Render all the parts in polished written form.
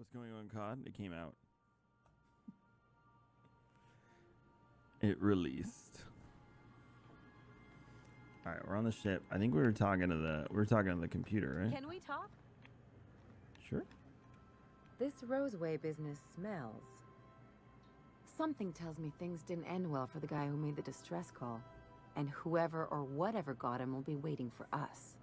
What's going on, COD? It came out. It released. All right, we're on the ship. I think we were talking to the computer, right? Can we talk? Sure. This Roseway business smells. Something tells me things didn't end well for the guy who made the distress call. And whoever or whatever got him will be waiting for us.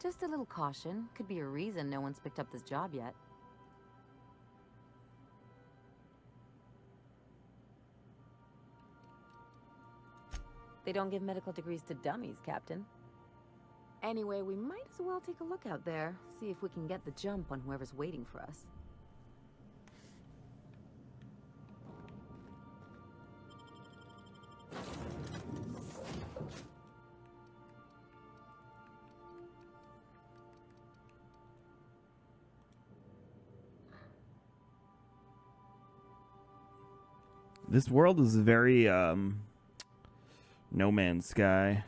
Just a little caution. Could be a reason no one's picked up this job yet. They don't give medical degrees to dummies, Captain. Anyway, we might as well take a look out there, see if we can get the jump on whoever's waiting for us. This world is very No Man's Sky.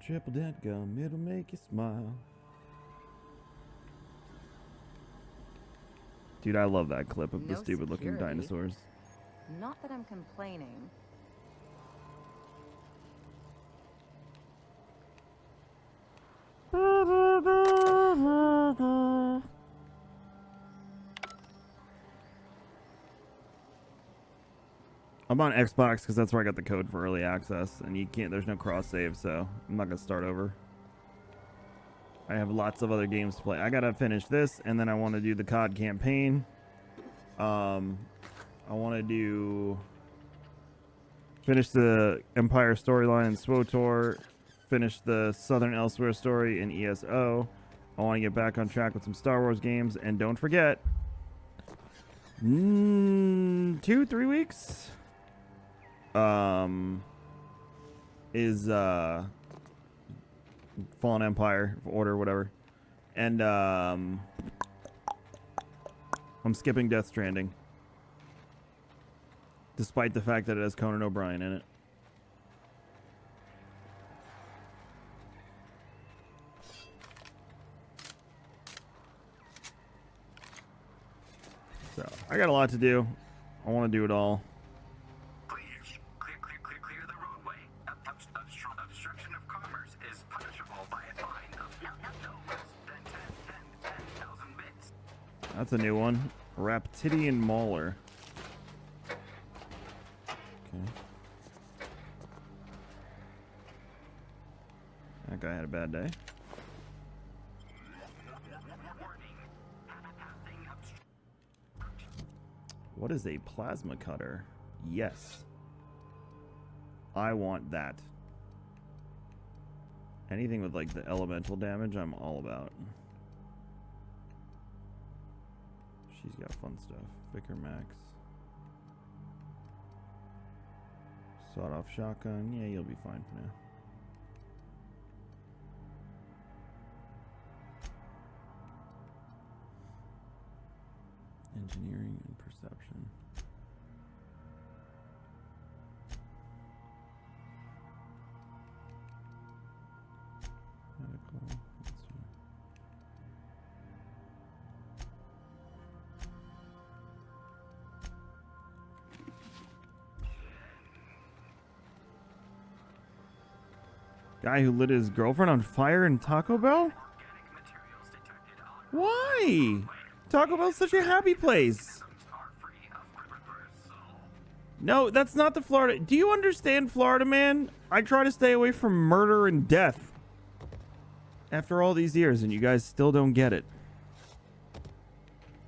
Triple dent gum, it'll make you smile. Dude, I love that clip of the stupid looking dinosaurs. Not that I'm complaining. I'm on Xbox because that's where I got the code for early access, and you can't. There's no cross save, so I'm not gonna start over. I have lots of other games to play. I gotta finish this, and then I want to do the COD campaign. I want to finish the Empire storyline in SWTOR, finish the Southern Elsewhere story in ESO. I want to get back on track with some Star Wars games, and don't forget, 2-3 weeks is Fallen Empire Order, whatever, and I'm skipping Death Stranding, despite the fact that it has Conan O'Brien in it. So I got a lot to do. I want to do it all. Please, clear the roadway. Obstruction of commerce is punishable by a fine of no less than 10,000 bits. That's a new one. Raptidian Mauler. Okay. That guy had a bad day. What is a plasma cutter? Yes. I want that. Anything with like the elemental damage, I'm all about. She's got fun stuff. Vicar Max. Sawed-off shotgun. Yeah, you'll be fine for now. Engineering and perception. Medical. Let's see. Guy who lit his girlfriend on fire in Taco Bell? Why? Taco Bell's such a happy place. No, that's not the Florida. Do you understand, Florida man? I try to stay away from murder and death after all these years, and you guys still don't get it.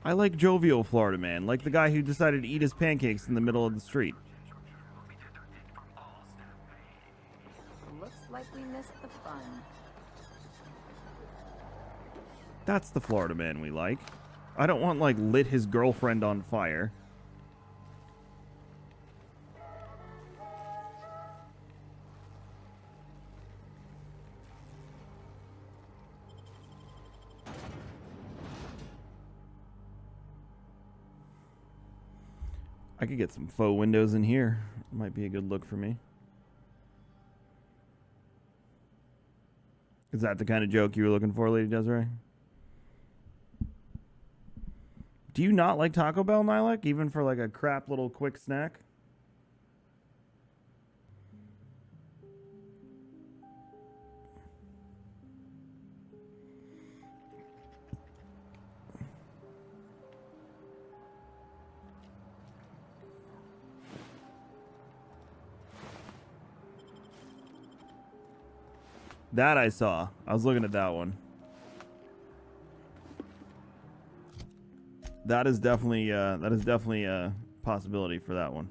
I like jovial Florida man, like the guy who decided to eat his pancakes in the middle of the street. Looks like we missed the fun. That's the Florida man we like. I don't want, like, lit his girlfriend on fire. I could get some faux windows in here. Might be a good look for me. Is that the kind of joke you were looking for, Lady Desiree? Do you not like Taco Bell, Nilek? Even for like a crap little quick snack? That I saw. I was looking at that one. That is definitely a possibility for that one.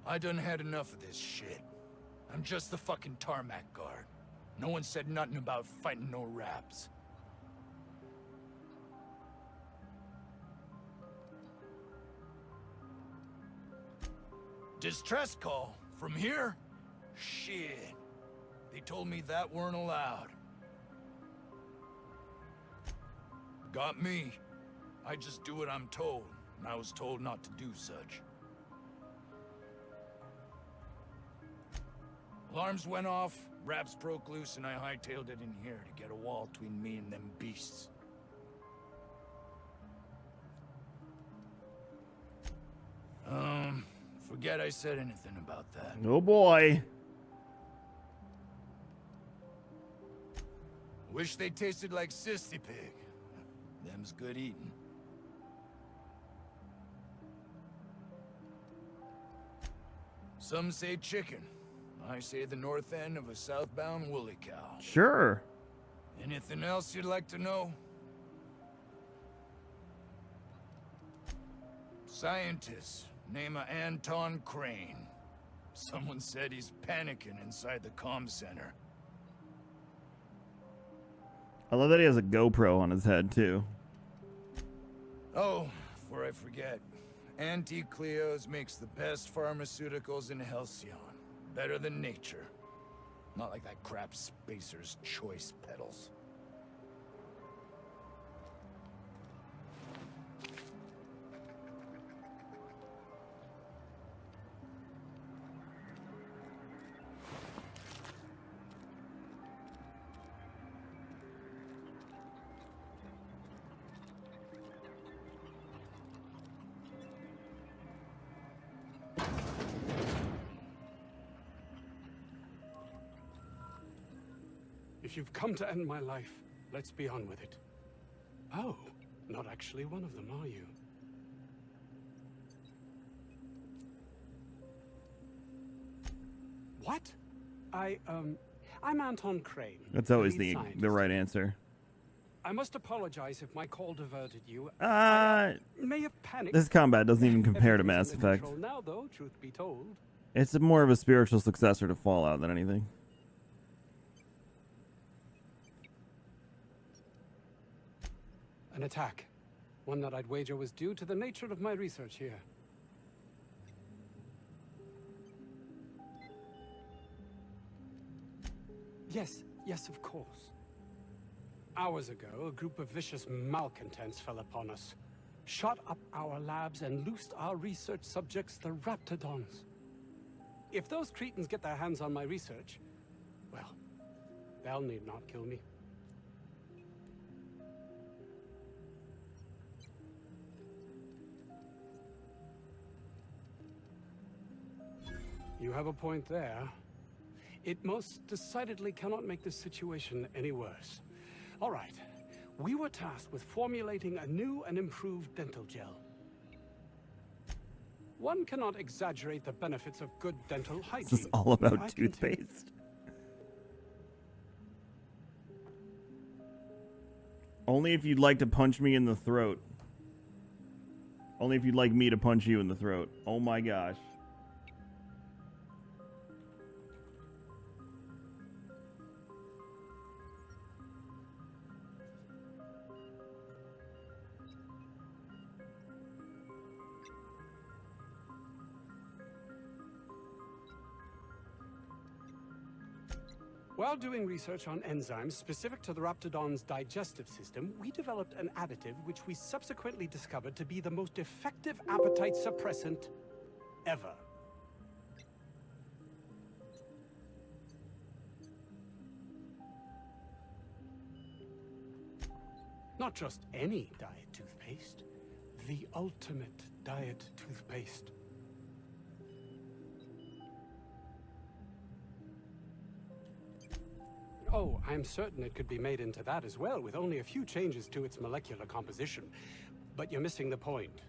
I done had enough of this shit. I'm just the fucking tarmac guard. No one said nothing about fighting no raps. Distress call? From here? Shit. They told me that weren't allowed. Got me. I just do what I'm told, and I was told not to do such. Alarms went off, raps broke loose, and I hightailed it in here to get a wall between me and them beasts. Forget I said anything about that. Oh boy. Wish they tasted like Sissy Pig. Them's good eating. Some say chicken. I say the north end of a southbound woolly cow. Sure. Anything else you'd like to know? Scientist, name of Anton Crane. Someone said he's panicking inside the comm center. I love that he has a GoPro on his head, too. Oh, before I forget, Anti-Cleo's makes the best pharmaceuticals in Halcyon. Better than nature. Not like that crap Spacer's Choice pedals. If you've come to end my life, let's be on with it. Oh, not actually one of them, are you? What? I'm Anton Crane. That's always the lead the scientist. right answer. I must apologize if my call diverted you. Uh, I may have panicked. This combat doesn't even compare to Mass Everything's under Effect. control now, though, truth be told. It's more of a spiritual successor to Fallout than anything. An attack. One that I'd wager was due to the nature of my research here. Yes, of course. Hours ago, a group of vicious malcontents fell upon us, shot up our labs and loosed our research subjects, the Raptidons. If those cretins get their hands on my research, well, they'll need not kill me. You have a point there. It most decidedly cannot make this situation any worse. All right. We were tasked with formulating a new and improved dental gel. One cannot exaggerate the benefits of good dental hygiene. This is all about I continue. toothpaste. Only if you'd like to punch me in the throat. Only if you'd like me to punch you in the throat. Oh my gosh. While doing research on enzymes specific to the Raptidon's digestive system, we developed an additive which we subsequently discovered to be the most effective appetite suppressant ever. Not just any diet toothpaste, the ultimate diet toothpaste. Oh, I'm certain it could be made into that as well, with only a few changes to its molecular composition. But you're missing the point.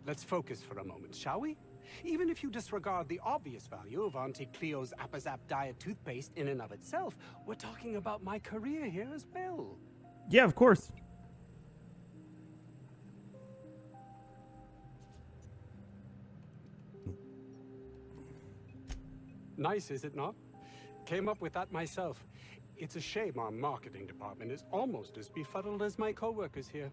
Let's focus for a moment, shall we? Even if you disregard the obvious value of Auntie Cleo's Appazap diet toothpaste in and of itself, we're talking about my career here as well. Yeah, of course. Nice, is it not? Came up with that myself. It's a shame our marketing department is almost as befuddled as my co-workers here.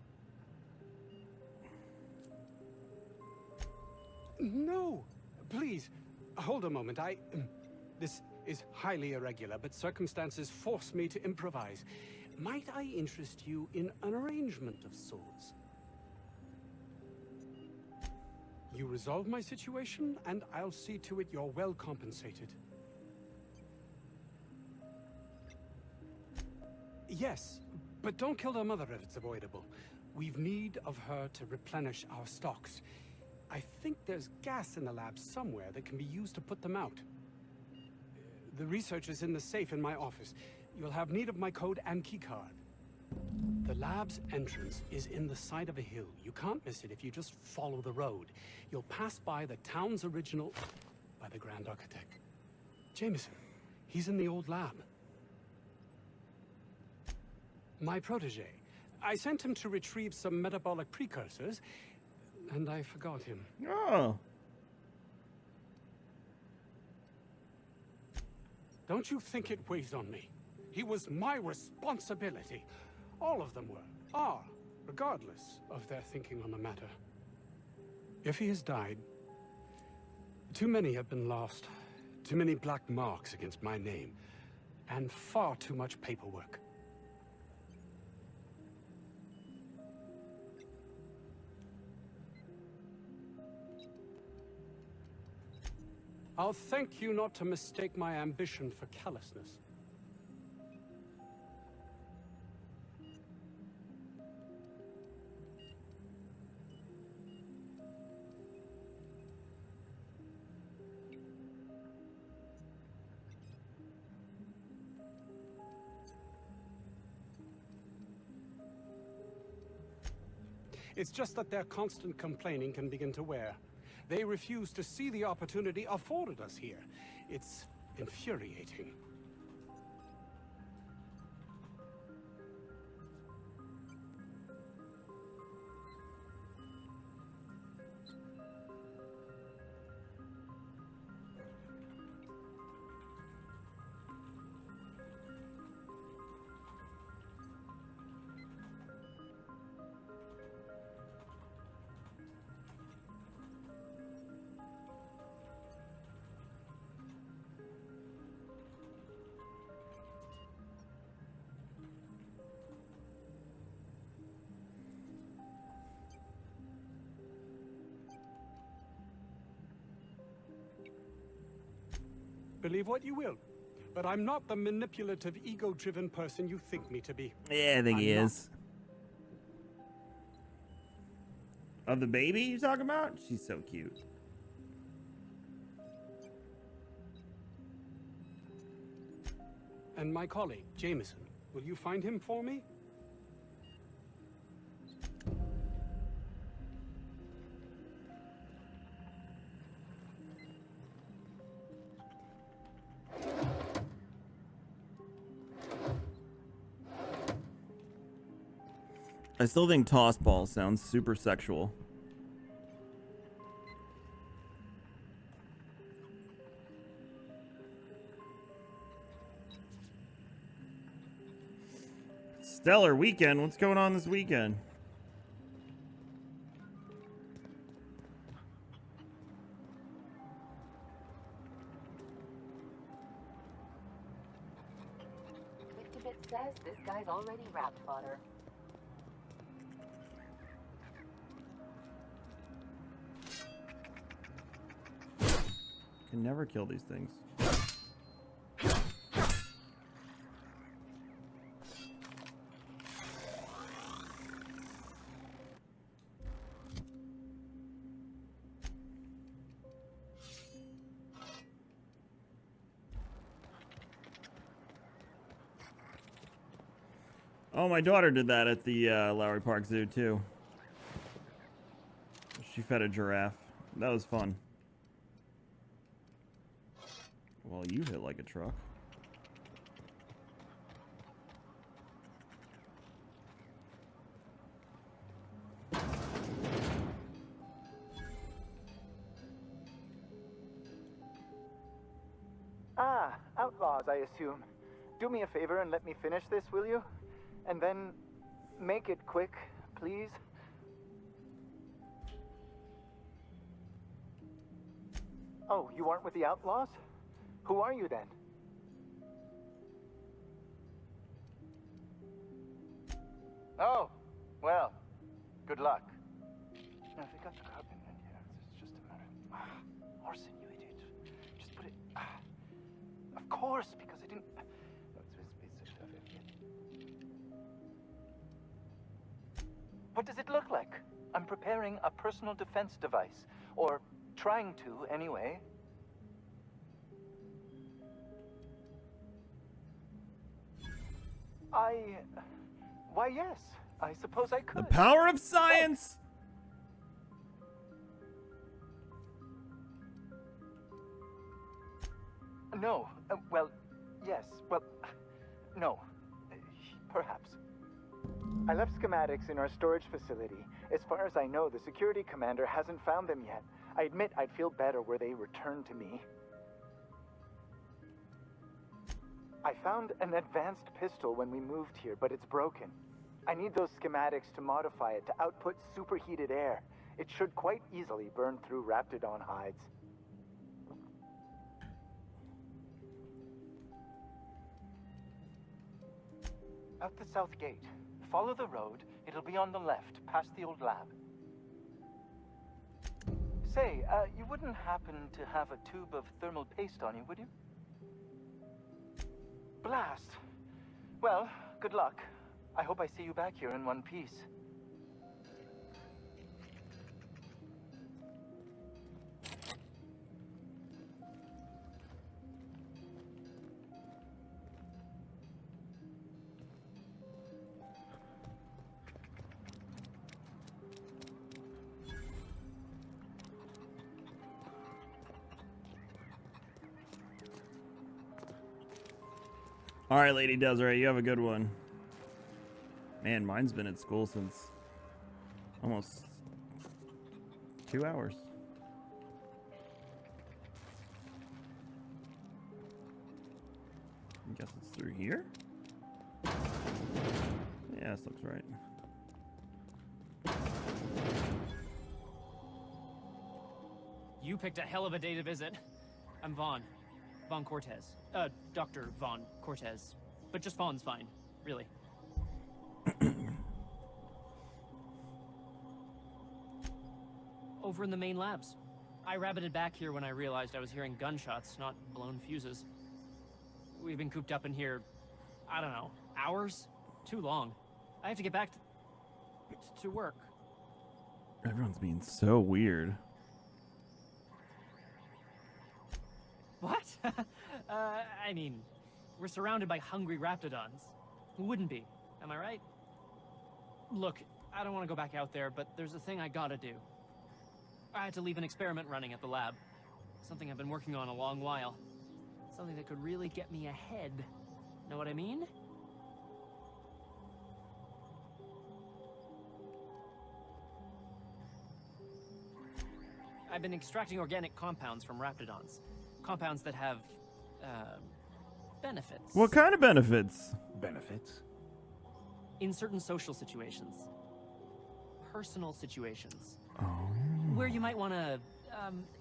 No, please, hold a moment. This is highly irregular, but circumstances force me to improvise. Might I interest you in an arrangement of sorts? You resolve my situation, and I'll see to it you're well compensated. Yes, but don't kill their mother if it's avoidable. We've need of her to replenish our stocks. I think there's gas in the lab somewhere that can be used to put them out. The research is in the safe in my office. You'll have need of my code and keycard. The lab's entrance is in the side of a hill. You can't miss it if you just follow the road. You'll pass by the town's original... by the Grand Architect. Jameson. He's in the old lab. My protege. I sent him to retrieve some metabolic precursors, and I forgot him. Oh. Don't you think it weighs on me? He was my responsibility. All of them are, regardless of their thinking on the matter. If he has died, too many have been lost. Too many black marks against my name, and far too much paperwork. I'll thank you not to mistake my ambition for callousness. It's just that their constant complaining can begin to wear. They refuse to see the opportunity afforded us here. It's infuriating. Believe what you will, but I'm not the manipulative, ego-driven person you think me to be. Yeah, I think he I'm is. Of the baby you're talking about? She's so cute. And my colleague, Jameson, will you find him for me? I still think toss ball sounds super sexual. Stellar weekend. What's going on this weekend? shit says this guy's already rat fodder. Can never kill these things. Oh, my daughter did that at the Lowry Park Zoo, too. She fed a giraffe. That was fun. Well, you hit like a truck. Ah, outlaws, I assume. Do me a favor and let me finish this, will you? And then make it quick, please. Oh, you aren't with the outlaws? Who are you then? Oh, well, good luck. Now, if we got the carpet in here, it's just a matter. Arson, you idiot. Just put it. Of course, because I didn't. What does it look like? I'm preparing a personal defense device. Or trying to, anyway. Why, yes. I suppose I could. The power of science! No. Well, yes. Well, no. Perhaps. I left schematics in our storage facility. As far as I know, the security commander hasn't found them yet. I admit I'd feel better were they returned to me. I found an advanced pistol when we moved here, but it's broken. I need those schematics to modify it to output superheated air. It should quite easily burn through Raptidon hides. Out the south gate. Follow the road. It'll be on the left, past the old lab. Say, you wouldn't happen to have a tube of thermal paste on you, would you? Blast. Well, good luck. I hope I see you back here in one piece. All right, Lady Desiree, you have a good one. Man, mine's been at school since almost 2 hours. I guess it's through here? Yeah, this looks right. You picked a hell of a day to visit. I'm Vaughn. Vaughn Cortez. Dr. Vaughn Cortez. But just Vaughn's fine, really. Over in the main labs. I rabbited back here when I realized I was hearing gunshots, not blown fuses. We've been cooped up in here, I don't know, hours? Too long. I have to get back to work. Everyone's being so weird. What? I mean, we're surrounded by hungry Raptidons. Who wouldn't be? Am I right? Look, I don't want to go back out there, but there's a thing I gotta do. I had to leave an experiment running at the lab. Something I've been working on a long while. Something that could really get me ahead. Know what I mean? I've been extracting organic compounds from Raptidons. Compounds that have, benefits. What kind of benefits? Benefits? In certain social situations. Personal situations. Oh. Where you might want to,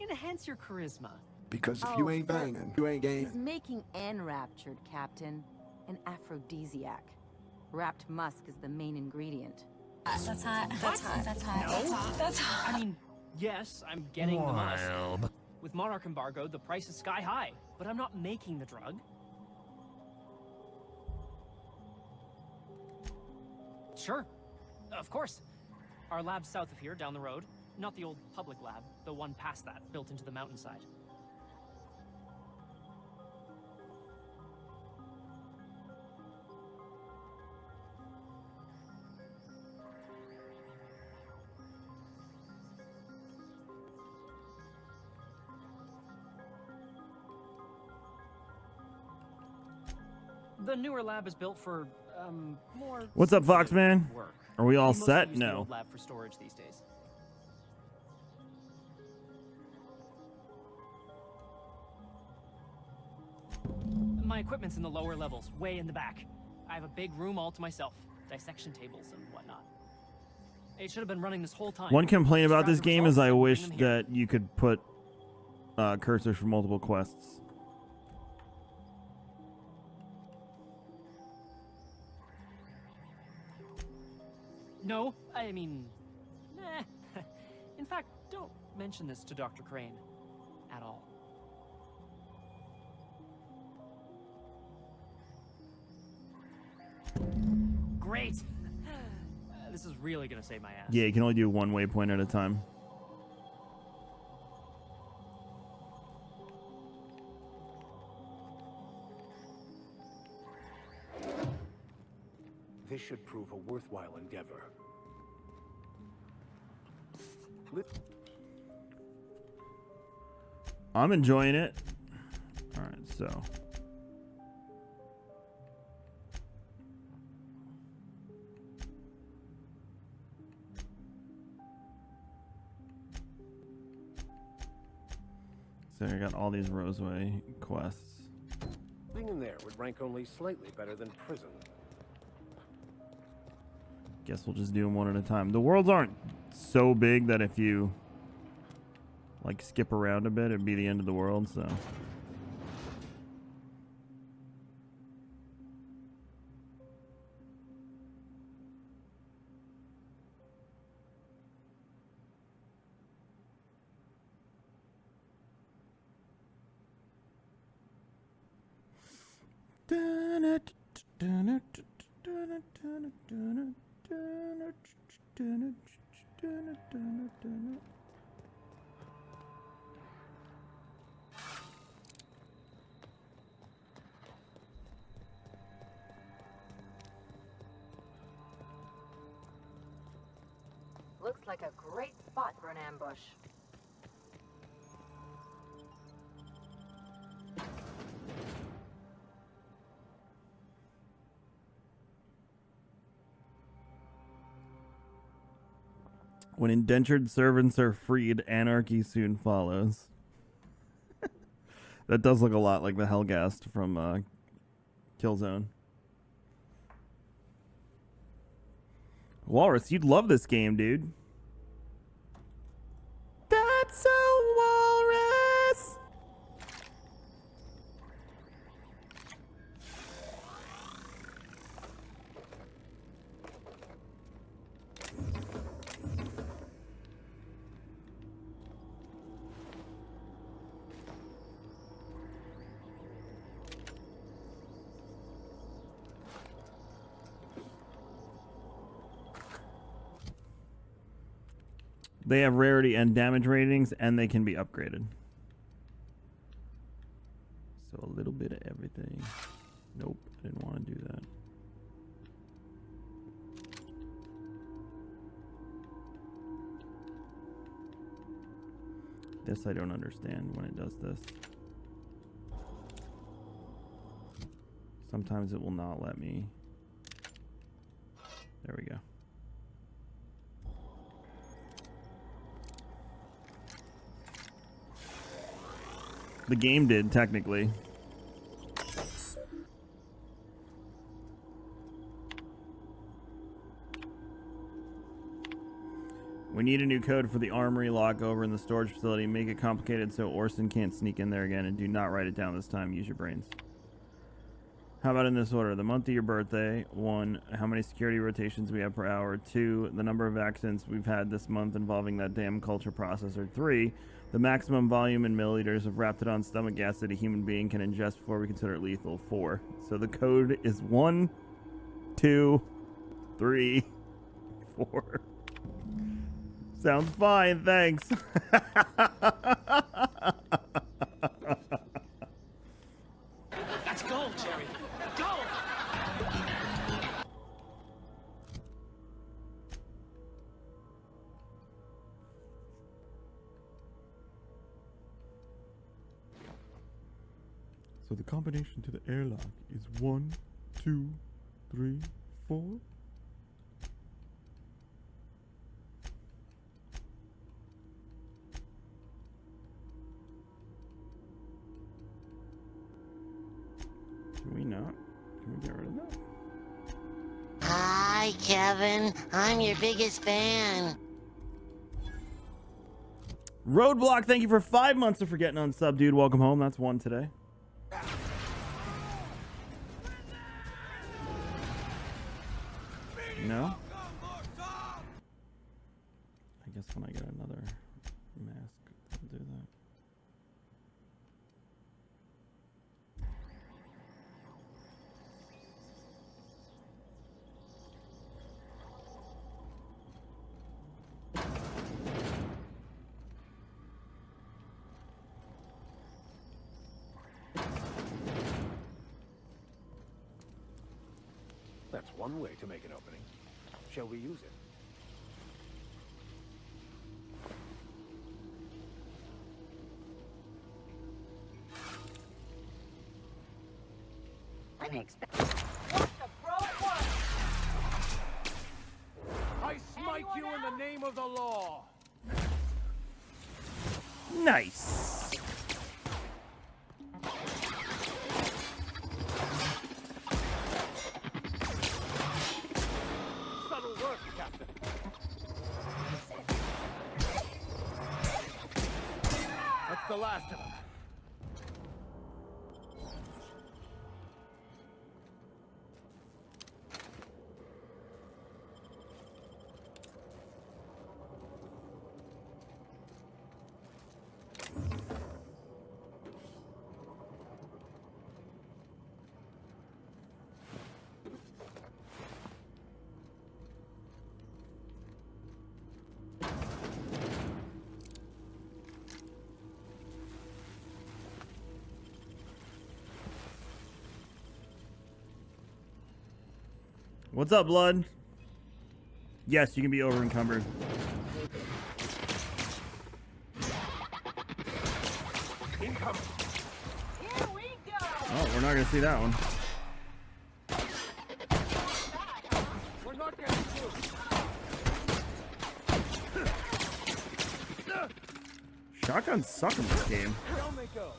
enhance your charisma. Because if Oh, you ain't banging, you ain't He's gaining. making enraptured, Captain. an aphrodisiac. Wrapped musk is the main ingredient. That's hot. That's hot. That's hot. No. That's hot. That's hot. I mean, yes, I'm getting the musk. With Monarch embargo, the price is sky high, but I'm not making the drug. Sure. Of course. Our lab's south of here, down the road. Not the old public lab, the one past that, built into the mountainside. The newer lab is built for, more... What's up, Foxman? Work. Are we all We mostly set? use the No. old lab for storage these days. My equipment's in the lower levels, way in the back. I have a big room all to myself, dissection tables and whatnot. It should have been running this whole time. One complaint Just about grab this the game is results I and bring wish them here. that you could put cursors for multiple quests. No, I mean, nah. In fact, don't mention this to Dr. Crane at all. Great. This is really gonna save my ass. Yeah, you can only do one waypoint at a time. This should prove a worthwhile endeavor. I'm enjoying it. All right, so. So I got all these Roseway quests. Being in there would rank only slightly better than prison. Guess we'll just do them one at a time. The worlds aren't so big that if you like skip around a bit, it'd be the end of the world, so. Looks like a great spot for an ambush. When indentured servants are freed, anarchy soon follows. That does look a lot like the Hellgast from Killzone. Walrus, you'd love this game, dude. That's so Walrus! They have rarity and damage ratings, and they can be upgraded. So a little bit of everything. Nope, I didn't want to do that. This I don't understand when it does this. Sometimes it will not let me. There we go. The game did, technically. We need a new code for the armory lock over in the storage facility. Make it complicated so Orson can't sneak in there again, and do not write it down this time. Use your brains. How about in this order? The month of your birthday. 1, how many security rotations we have per hour. 2, the number of accidents we've had this month involving that damn culture processor. 3, the maximum volume in milliliters of Raptidon stomach gas that a human being can ingest before we consider it lethal. 4. So the code is 1, 2, 3, 4. Sounds fine, thanks. Let's go, Jerry. Go! So the combination to the airlock is 1, 2, 3, 4. Can we not? Can we get rid of that? Hi, Kevin. I'm your biggest fan. Roadblock, thank you for 5 months of forgetting on sub, dude. Welcome home. That's 1 today. No? I guess when I get another mask, I'll do that. That's one way to make an opening. Shall we use it? I smite you in the name of the law. Nice. Subtle work, Captain. That's the last of them. What's up, blood? Yes, you can be over encumbered. Incoming. Here we go! Oh, we're not gonna see that one. We're not getting through. Shotguns suck in this game. Down they go.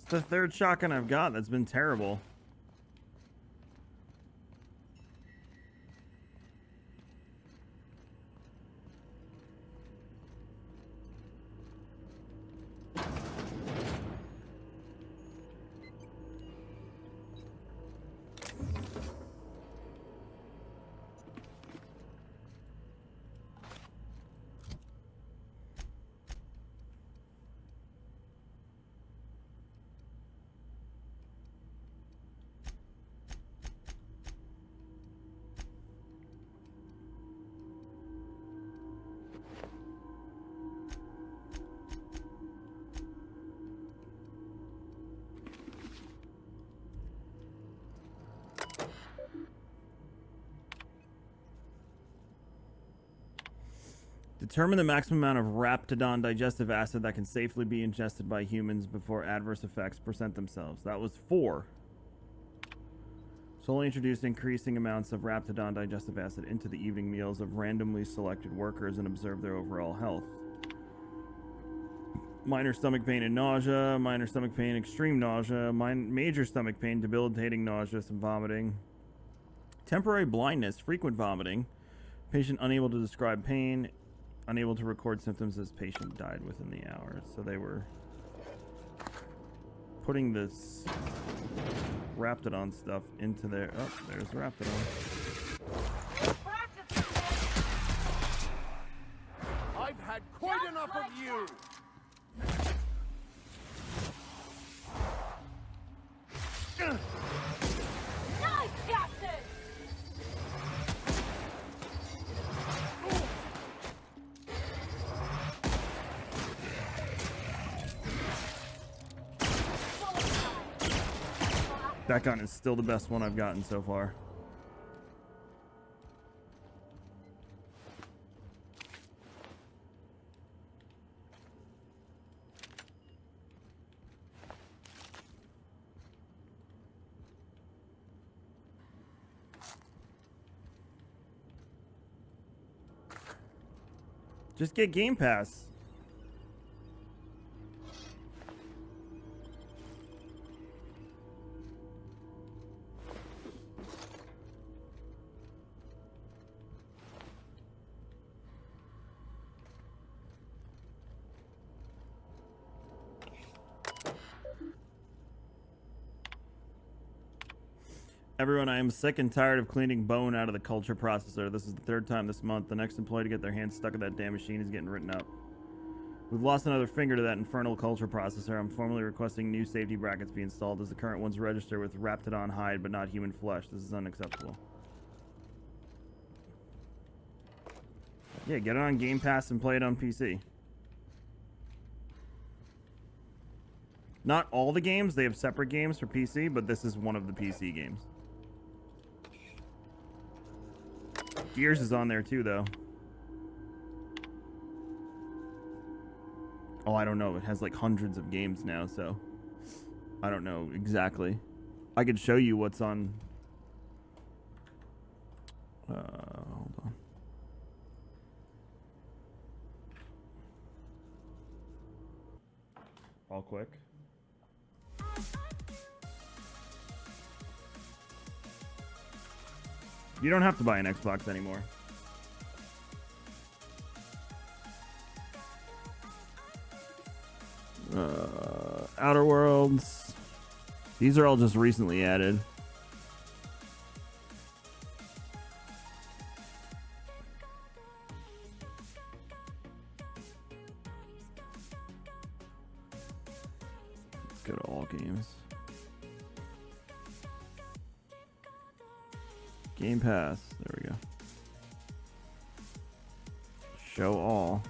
It's the 3rd shotgun I've got that's been terrible. Determine the maximum amount of Raptidon digestive acid that can safely be ingested by humans before adverse effects present themselves. That was 4. Solely introduced increasing amounts of Raptidon digestive acid into the evening meals of randomly selected workers and observe their overall health. Minor stomach pain and nausea, minor stomach pain, extreme nausea, major stomach pain, debilitating nausea, and vomiting. Temporary blindness, frequent vomiting. Patient unable to describe pain, unable to record symptoms as patient died within the hour. So they were putting this Raptidon stuff into their... Oh, there's Raptidon. I've had quite enough of you! Nice, Captain! That gun is still the best one I've gotten so far. Just get Game Pass. Everyone, I am sick and tired of cleaning bone out of the culture processor. This is the third time this month. The next employee to get their hands stuck at that damn machine is getting written up. We've lost another finger to that infernal culture processor. I'm formally requesting new safety brackets be installed as the current ones register with Raptidon hide but not human flesh. This is unacceptable. Yeah, get it on Game Pass and play it on PC. Not all the games. They have separate games for PC, but this is one of the PC games. Gears is on there too, though. Oh, I don't know. It has like hundreds of games now, so I don't know exactly. I could show you what's on. Hold on. All quick. You don't have to buy an Xbox anymore. Outer Worlds. These are all just recently added. Let's go to all games. Game Pass. There we go. Show all.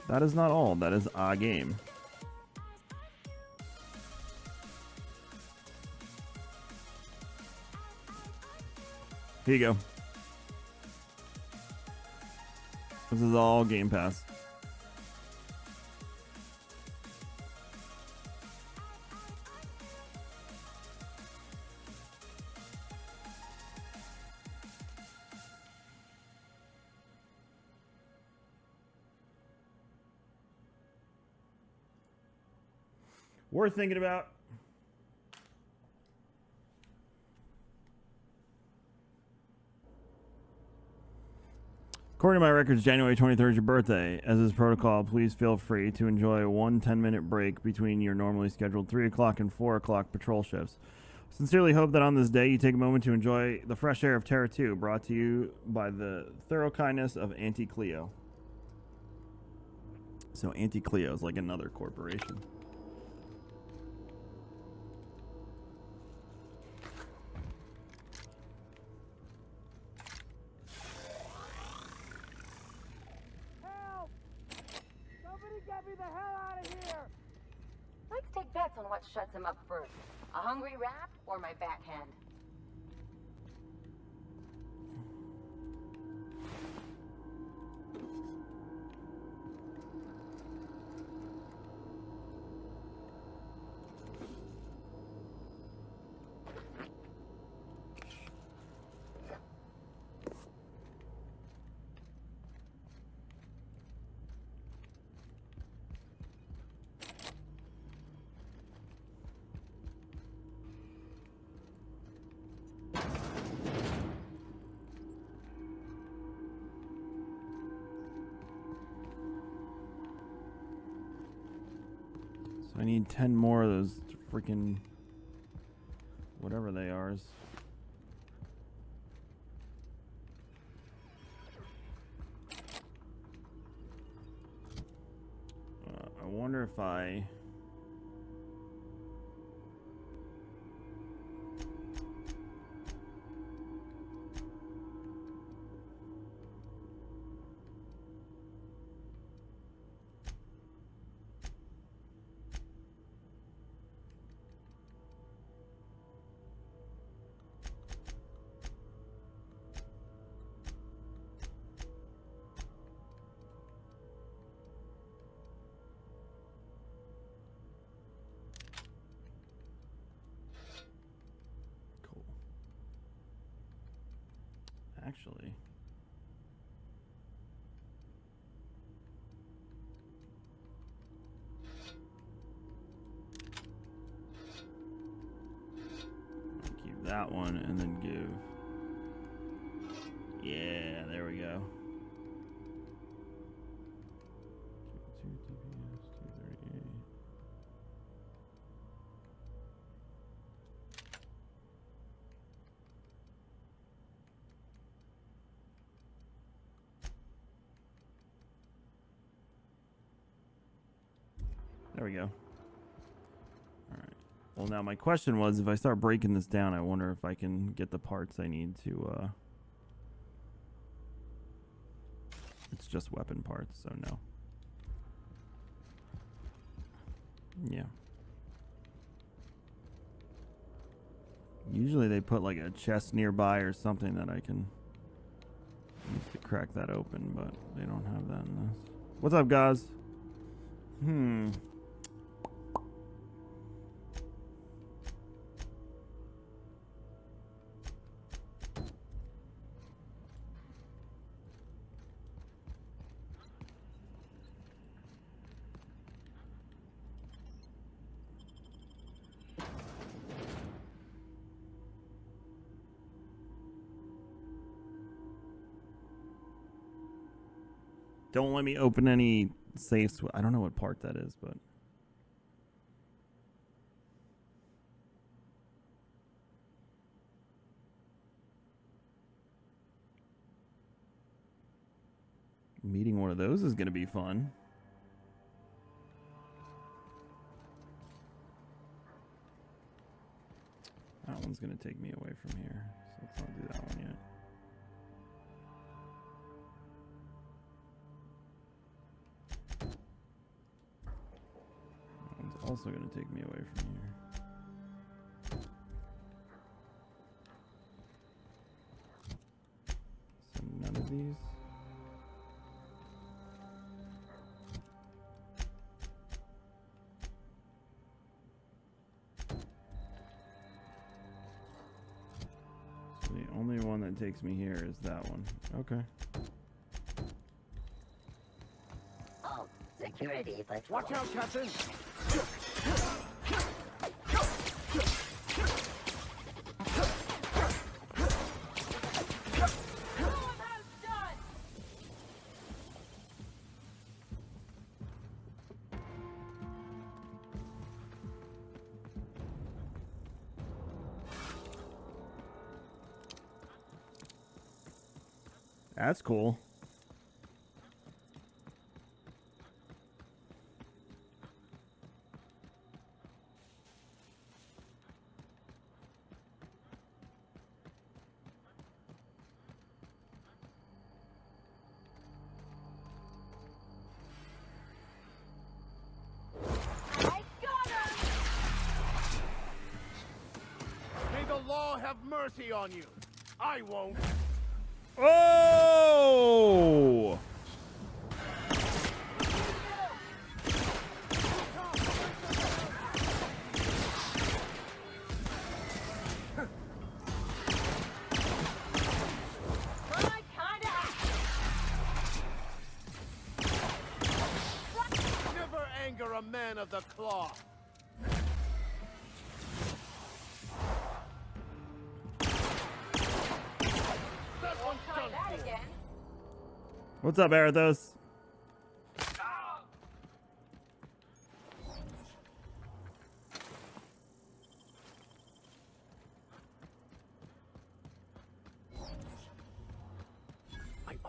That is not all. That is a game. Here you go. This is all Game Pass. Worth thinking about. According to my records, January 23rd is your birthday. As is protocol, please feel free to enjoy a 10-minute break between your normally scheduled 3 o'clock and 4 o'clock patrol shifts. Sincerely hope that on this day you take a moment to enjoy the fresh air of Terra 2, brought to you by the thorough kindness of Auntie Cleo. So Auntie Cleo is like another corporation. Let's take bets on what shuts him up first. A hungry rat or my backhand? I need 10 more of those freaking whatever they are. I wonder if I... Actually, I'll keep that one and then give. Yeah, there we go. 2 DPS, 238. There we go. All right. Well, now my question was, if I start breaking this down, I wonder if I can get the parts I need to, It's just weapon parts, so no. Yeah. Usually they put like a chest nearby or something that I can use to crack that open, but they don't have that in this. What's up, guys? Don't let me open any safes. I don't know what part that is, but... meeting one of those is going to be fun. That one's going to take me away from here, so let's not do that one yet. That one's also going to take me away from here. So none of these. The only one that takes me here is that one. Okay. Oh, security, but watch out, Captain! That's cool. May the law have mercy on you. I won't. Oh! Never anger a man of the cloth. What's up, Arathos?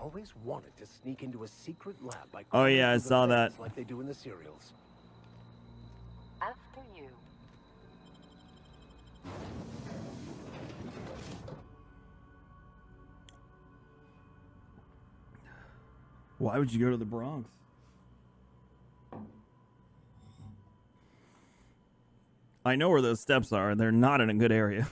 Always wanted to sneak into a secret lab by Oh yeah, I crawling through the saw that. vents like they do in the serials. After you. Why would you go to the Bronx? I know where those steps are. They're not in a good area.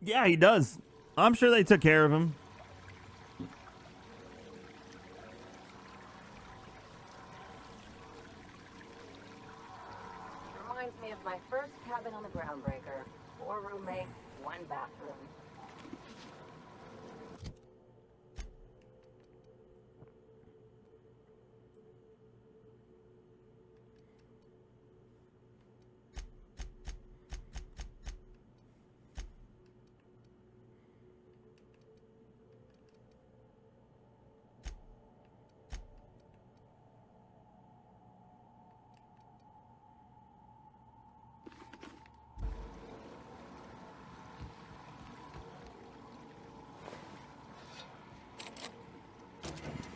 Yeah, he does. I'm sure they took care of him. Reminds me of my first cabin on the Groundbreaker. 4 roommates, 1 bathroom.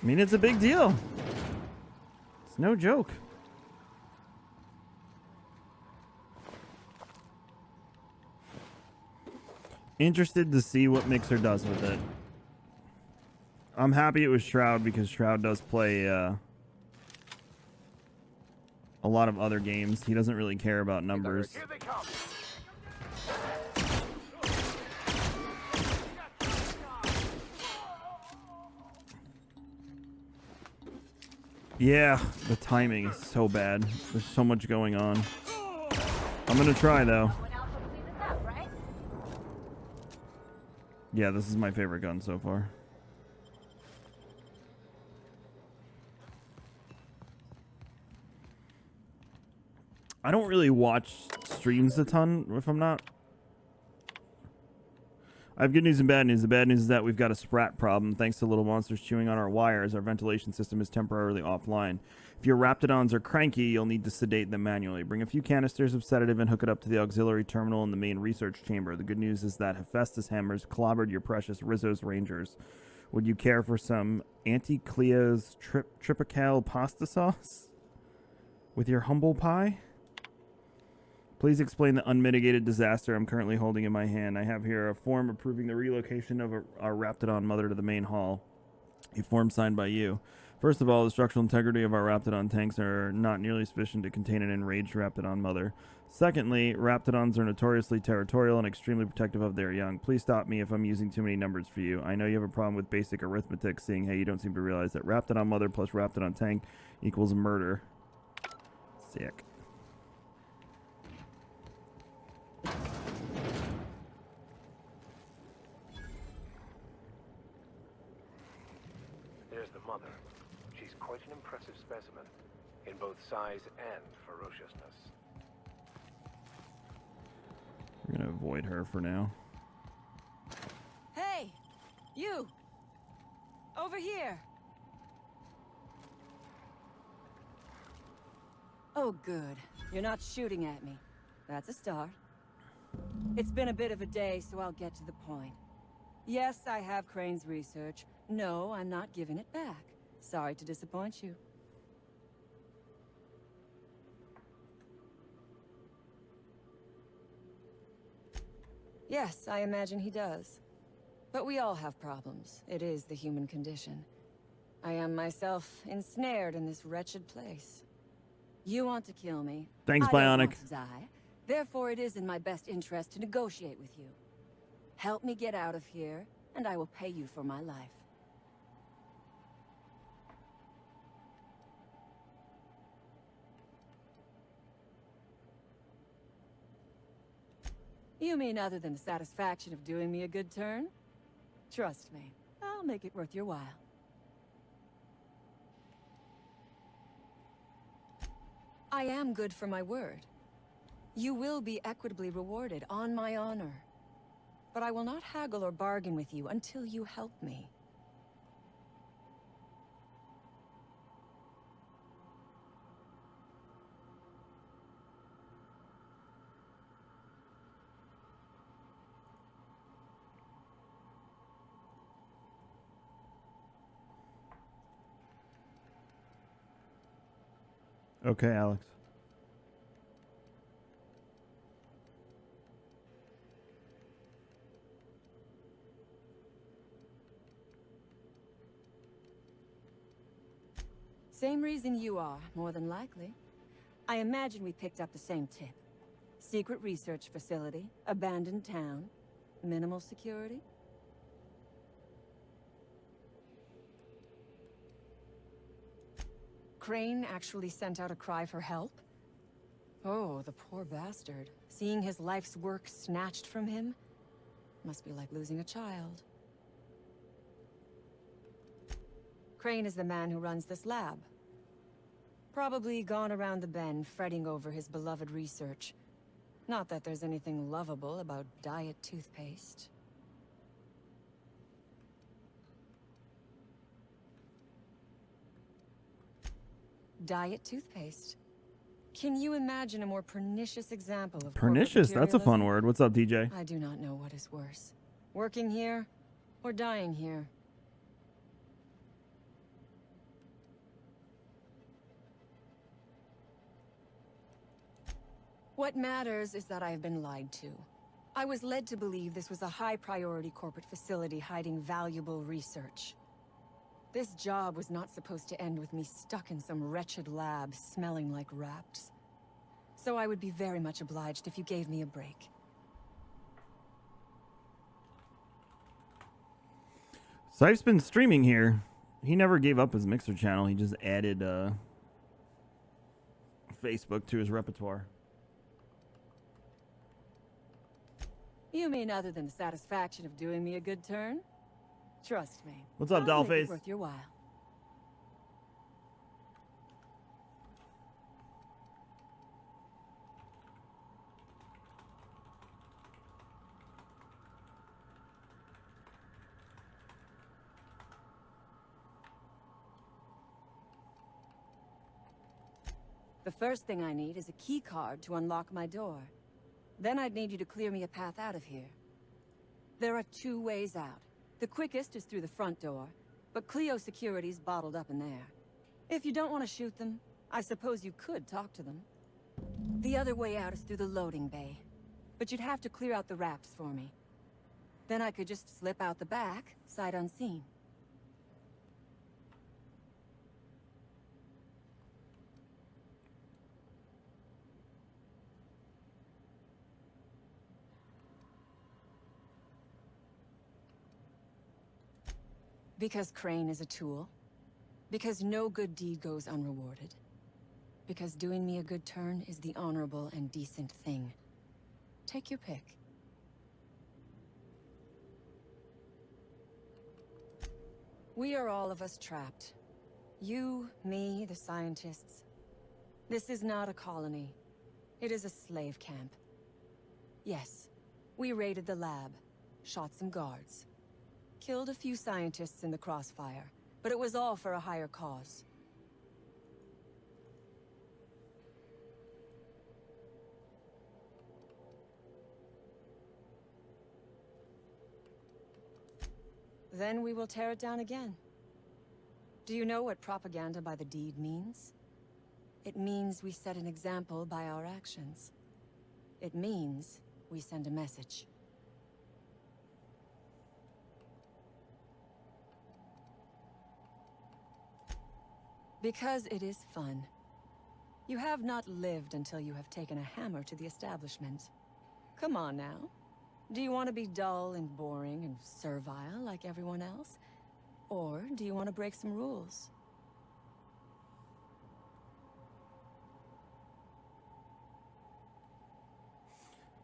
I mean, it's a big deal. It's no joke. Interested to see what Mixer does with it. I'm happy it was Shroud because Shroud does play a lot of other games. He doesn't really care about numbers. Here they come. Yeah, the timing is so bad. There's so much going on. I'm gonna try though. Yeah, this is my favorite gun so far. I don't really watch streams a ton if I'm not. I have good news and bad news. The bad news is that we've got a sprat problem. Thanks to little monsters chewing on our wires, our ventilation system is temporarily offline. If your Raptidons are cranky, you'll need to sedate them manually. Bring a few canisters of sedative and hook it up to the auxiliary terminal in the main research chamber. The good news is that Hephaestus hammers clobbered your precious Rizzo's Rangers. Would you care for some Auntie Cleo's Tripical pasta sauce with your humble pie? Please explain the unmitigated disaster I'm currently holding in my hand. I have here a form approving the relocation of our Raptidon mother to the main hall. A form signed by you. First of all, the structural integrity of our Raptidon tanks are not nearly sufficient to contain an enraged Raptidon mother. Secondly, Raptidons are notoriously territorial and extremely protective of their young. Please stop me if I'm using too many numbers for you. I know you have a problem with basic arithmetic, seeing how you don't seem to realize that Raptidon mother plus Raptidon tank equals murder. Sick. There's the mother. She's quite an impressive specimen, in both size and ferociousness. We're gonna avoid her for now. Hey! You! Over here! Oh, good. You're not shooting at me. That's a start. It's been a bit of a day, so I'll get to the point. Yes, I have Crane's research. No, I'm not giving it back. Sorry to disappoint you. Yes, I imagine he does. But we all have problems. It is the human condition. I am myself ensnared in this wretched place. You want to kill me. Thanks, I don't Bionic. want to die. Therefore, it is in my best interest to negotiate with you. Help me get out of here, and I will pay you for my life. You mean other than the satisfaction of doing me a good turn? Trust me, I'll make it worth your while. I am good for my word. You will be equitably rewarded, on my honor. But I will not haggle or bargain with you until you help me. Okay, Alex. Same reason you are, more than likely. I imagine we picked up the same tip. Secret research facility, abandoned town, minimal security. Crane actually sent out a cry for help? Oh, the poor bastard. Seeing his life's work snatched from him? Must be like losing a child. Crane is the man who runs this lab. Probably gone around the bend fretting over his beloved research. Not that there's anything lovable about diet toothpaste. Diet toothpaste. Can you imagine a more pernicious example of Pernicious? That's a fun corporate word. What's up, DJ? materialism? I do not know what is worse. Working here or dying here. What matters is that I have been lied to. I was led to believe this was a high-priority corporate facility hiding valuable research. This job was not supposed to end with me stuck in some wretched lab smelling like rats. So I would be very much obliged if you gave me a break. Sife's been streaming here. He never gave up his Mixer channel. He just added Facebook to his repertoire. You mean other than the satisfaction of doing me a good turn? Trust me. What's up, I'll make it Dollface? worth your while. The first thing I need is a key card to unlock my door. Then I'd need you to clear me a path out of here. There are 2 ways out. The quickest is through the front door, but Cleo security's bottled up in there. If you don't want to shoot them, I suppose you could talk to them. The other way out is through the loading bay, but you'd have to clear out the wraps for me. Then I could just slip out the back, sight unseen. Because Crane is a tool. Because no good deed goes unrewarded. Because doing me a good turn is the honorable and decent thing. Take your pick. We are all of us trapped. You, me, the scientists. This is not a colony. It is a slave camp. Yes, we raided the lab, shot some guards. Killed a few scientists in the crossfire, but it was all for a higher cause. Then we will tear it down again. Do you know what propaganda by the deed means? It means we set an example by our actions. It means we send a message. Because it is fun. You have not lived until you have taken a hammer to the establishment. Come on now. Do you want to be dull and boring and servile like everyone else? Or do you want to break some rules?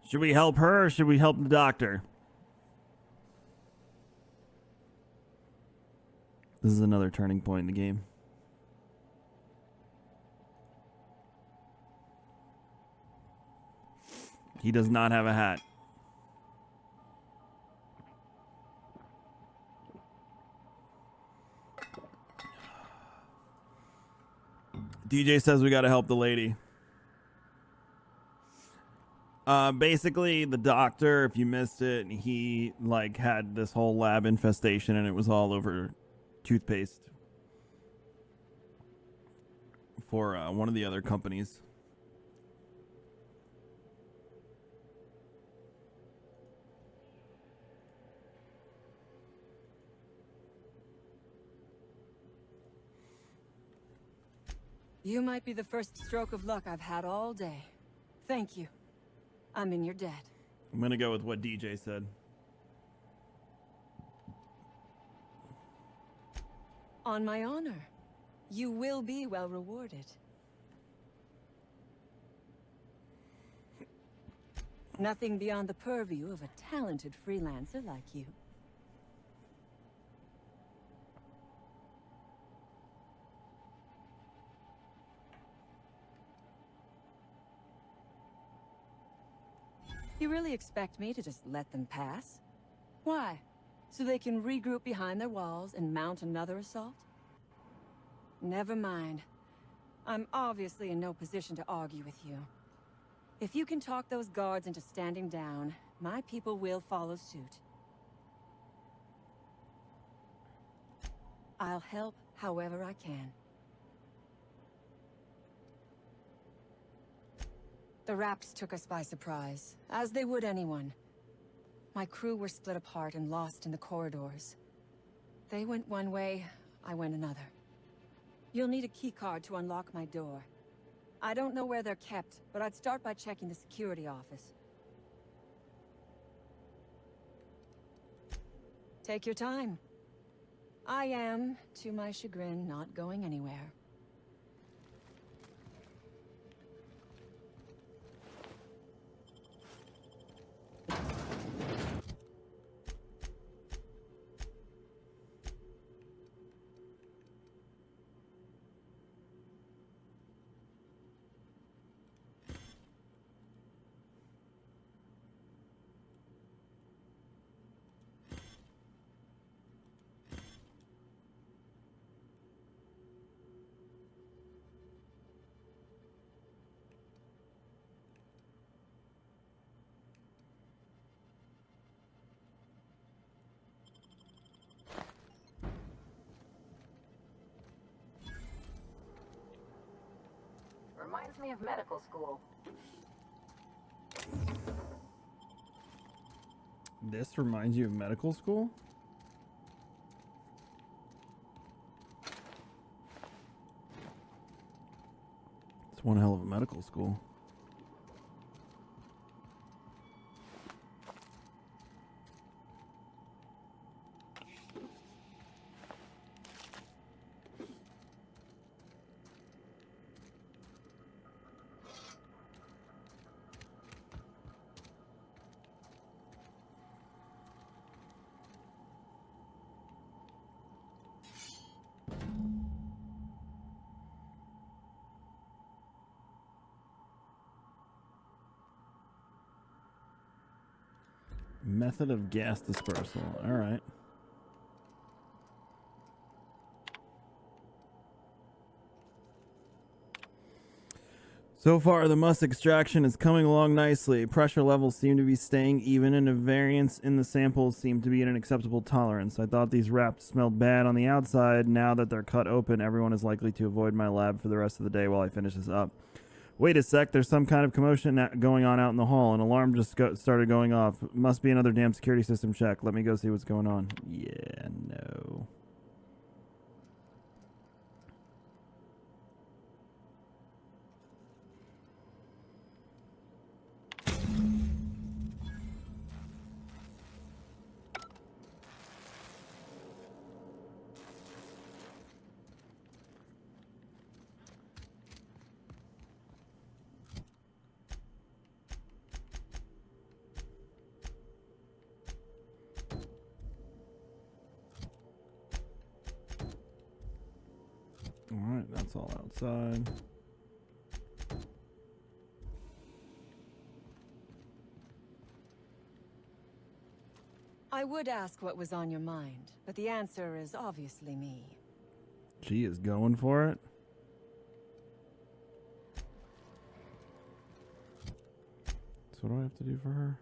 Should we help her or should we help the doctor? This is another turning point in the game. He does not have a hat. DJ says we got to help the lady. Basically, the doctor, if you missed it, he like had this whole lab infestation and it was all over toothpaste for one of the other companies. You might be the first stroke of luck I've had all day. Thank you. I'm in your debt. I'm gonna go with what DJ said. On my honor. You will be well rewarded. Nothing beyond the purview of a talented freelancer like you. You really expect me to just let them pass? Why? So they can regroup behind their walls and mount another assault? Never mind. I'm obviously in no position to argue with you. If you can talk those guards into standing down, my people will follow suit. I'll help however I can. The Raps took us by surprise, as they would anyone. My crew were split apart and lost in the corridors. They went one way, I went another. You'll need a keycard to unlock my door. I don't know where they're kept, but I'd start by checking the security office. Take your time. I am, to my chagrin, not going anywhere. Reminds me of medical school. This reminds you of medical school? It's one hell of a medical school. Method of gas dispersal. All right. So far, the musk extraction is coming along nicely. Pressure levels seem to be staying even, and a variance in the samples seem to be at an acceptable tolerance. I thought these wraps smelled bad on the outside. Now that they're cut open, everyone is likely to avoid my lab for the rest of the day while I finish this up. Wait a sec, there's some kind of commotion going on out in the hall. An alarm just started going off. Must be another damn security system check. Let me go see what's going on. Yeah, no. Alright, that's all outside. I would ask what was on your mind, but the answer is obviously me. She is going for it. So what do I have to do for her?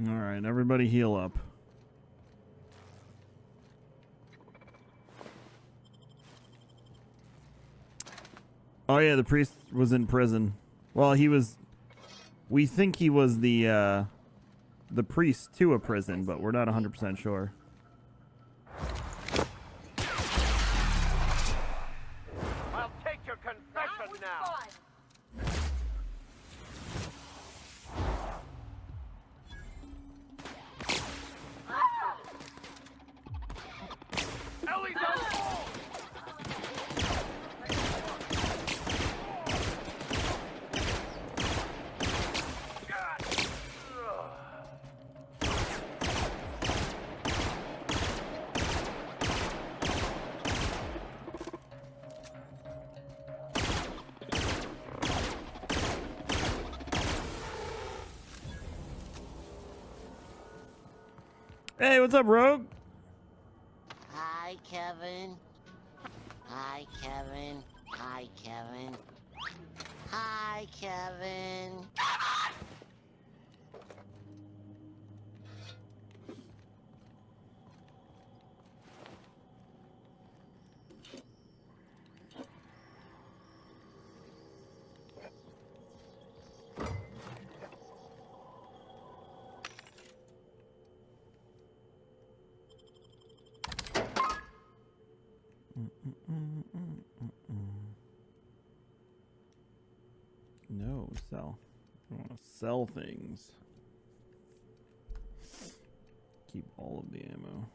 All right, everybody heal up. Oh yeah, the priest was in prison. Well, he was. We think he was the priest to a prison, but we're not 100% sure. I'll take your confession now. Ellie's on the wall. Hey, what's up, Rogue? Hi, Kevin. Hi, Kevin. Hi, Kevin. Hi, Kevin. No, sell. I want to sell things. Keep all of the ammo.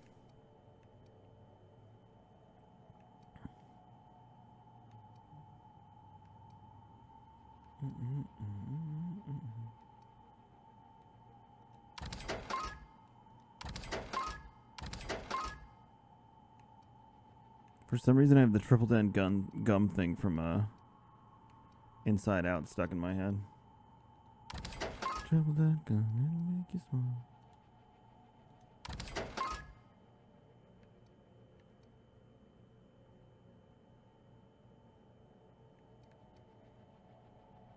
For some reason, I have the triple den gum thing from Inside Out stuck in my head. Triple den gun, it'll make you smile.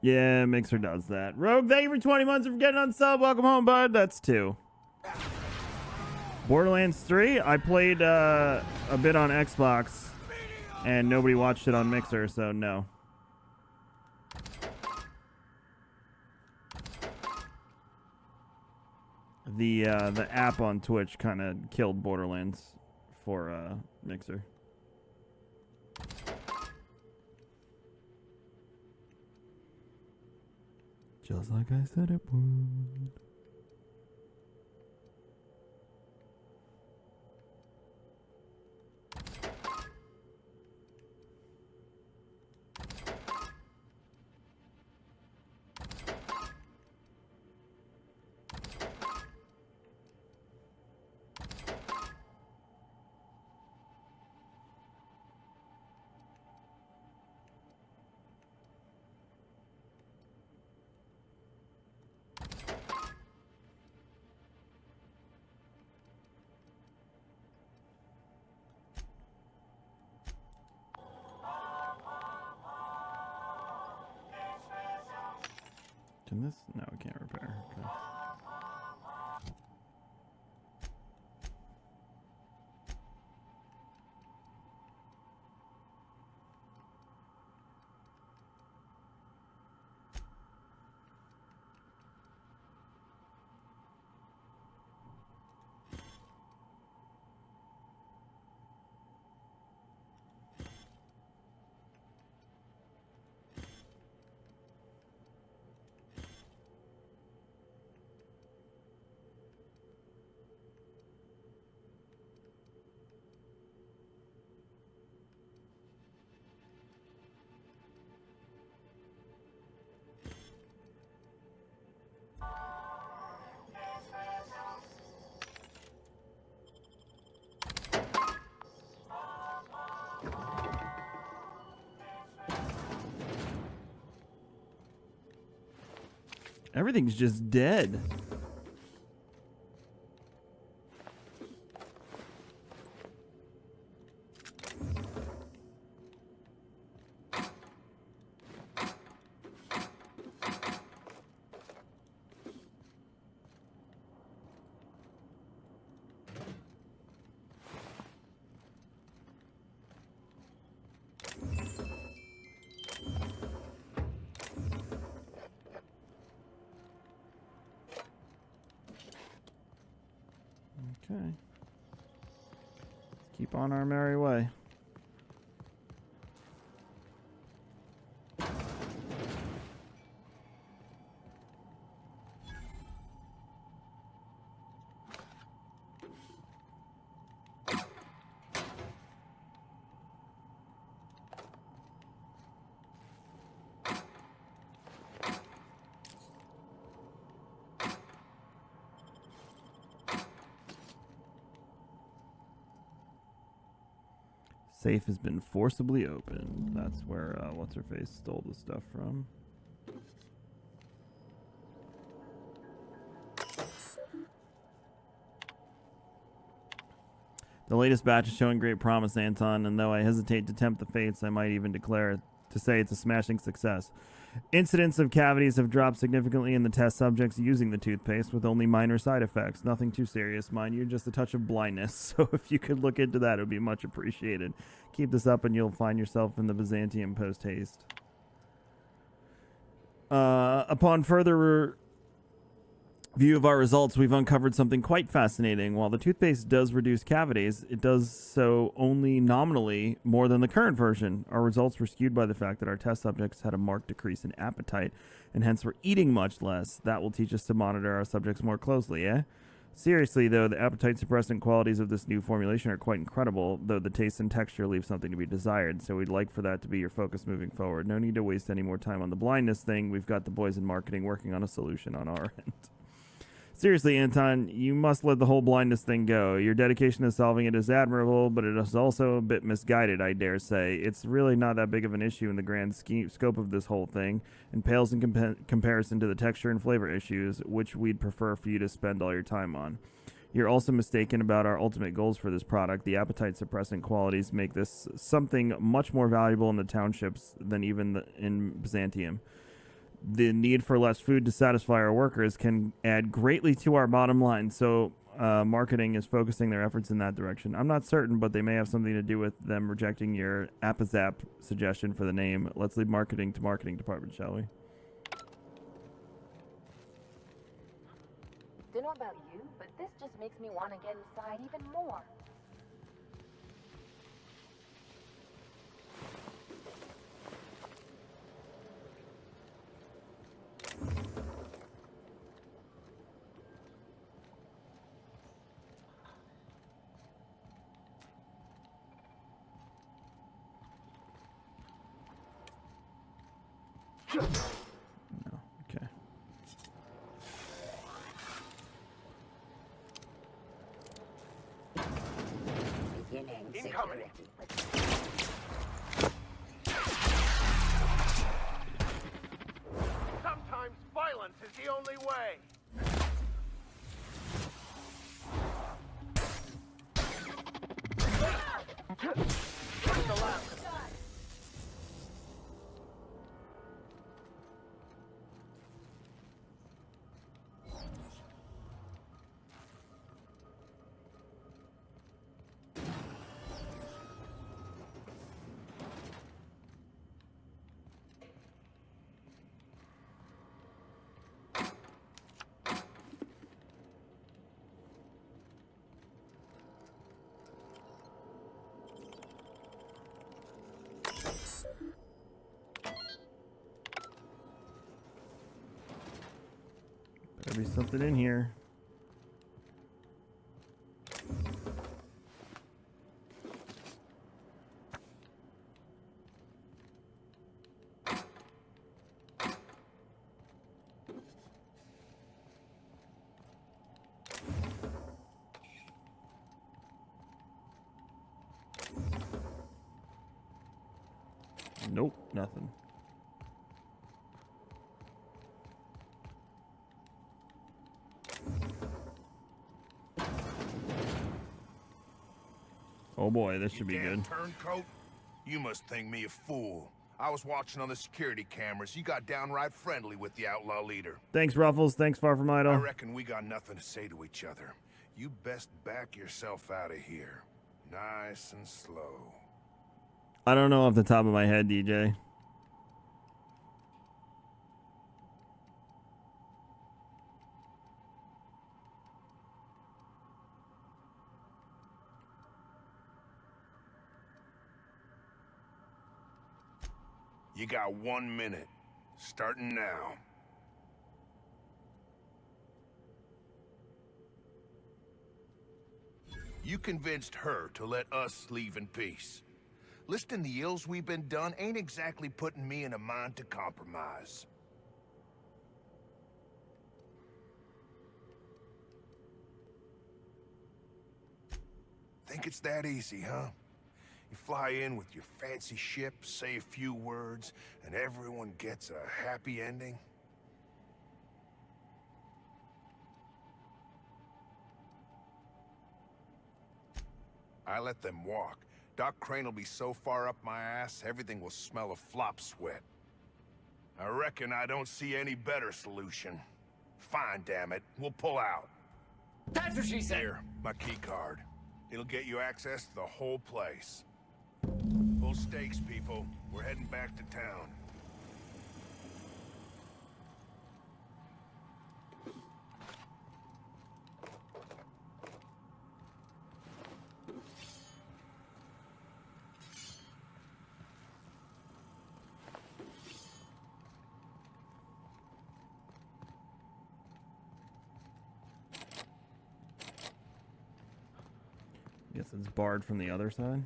Yeah, Mixer does that. Rogue, thank you for 20 months for getting on sub. Welcome home, bud. That's 2. Borderlands 3, I played a bit on Xbox, and nobody watched it on Mixer, so no. The app on Twitch kind of killed Borderlands for Mixer. Just like I said it would. Can this? No, it can't repair. Okay. Everything's just dead. Okay. Keep on our merry way. Safe has been forcibly opened. That's where what's-her-face stole the stuff from. The latest batch is showing great promise, Anton, and though I hesitate to tempt the fates, I might even declare to say it's a smashing success. Incidents of cavities have dropped significantly in the test subjects using the toothpaste with only minor side effects. Nothing too serious, mind you, just a touch of blindness. So if you could look into that, it would be much appreciated. Keep this up and you'll find yourself in the Byzantium post-haste. Upon further view of our results, we've uncovered something quite fascinating. While the toothpaste does reduce cavities, it does so only nominally more than the current version. Our results were skewed by the fact that our test subjects had a marked decrease in appetite, and hence were eating much less. That will teach us to monitor our subjects more closely, eh? Seriously, though, the appetite-suppressant qualities of this new formulation are quite incredible, though the taste and texture leave something to be desired, so we'd like for that to be your focus moving forward. No need to waste any more time on the blindness thing. We've got the boys in marketing working on a solution on our end. Seriously, Anton, you must let the whole blindness thing go. Your dedication to solving it is admirable, but it is also a bit misguided, I dare say. It's really not that big of an issue in the grand scope of this whole thing, and pales in comparison to the texture and flavor issues, which we'd prefer for you to spend all your time on. You're also mistaken about our ultimate goals for this product. The appetite-suppressant qualities make this something much more valuable in the townships than even in Byzantium. The need for less food to satisfy our workers can add greatly to our bottom line, so marketing is focusing their efforts in that direction. I'm not certain, but they may have something to do with them rejecting your Appazap suggestion for the name. Let's leave marketing to marketing department, shall we? Don't know about you, but this just makes me want to get inside even more. No. Okay. Incoming. Sometimes violence is the only way. Where's the last? Better be something in here. Nope, nothing. Oh boy, this should be good. Turncoat? You must think me a fool. I was watching on the security cameras. You got downright friendly with the outlaw leader. Thanks, Ruffles. Thanks, Far From Idle. I reckon we got nothing to say to each other. You best back yourself out of here. Nice and slow. I don't know off the top of my head, DJ. You got 1 minute. Starting now. You convinced her to let us leave in peace. Listing the ills we've been done ain't exactly putting me in a mind to compromise. Think it's that easy, huh? You fly in with your fancy ship, say a few words, and everyone gets a happy ending? I let them walk. Doc Crane will be so far up my ass, everything will smell of flop sweat. I reckon I don't see any better solution. Fine, damn it. We'll pull out. That's what she said! Here, my key card. It'll get you access to the whole place. Full stakes, people. We're heading back to town. Guess it's barred from the other side.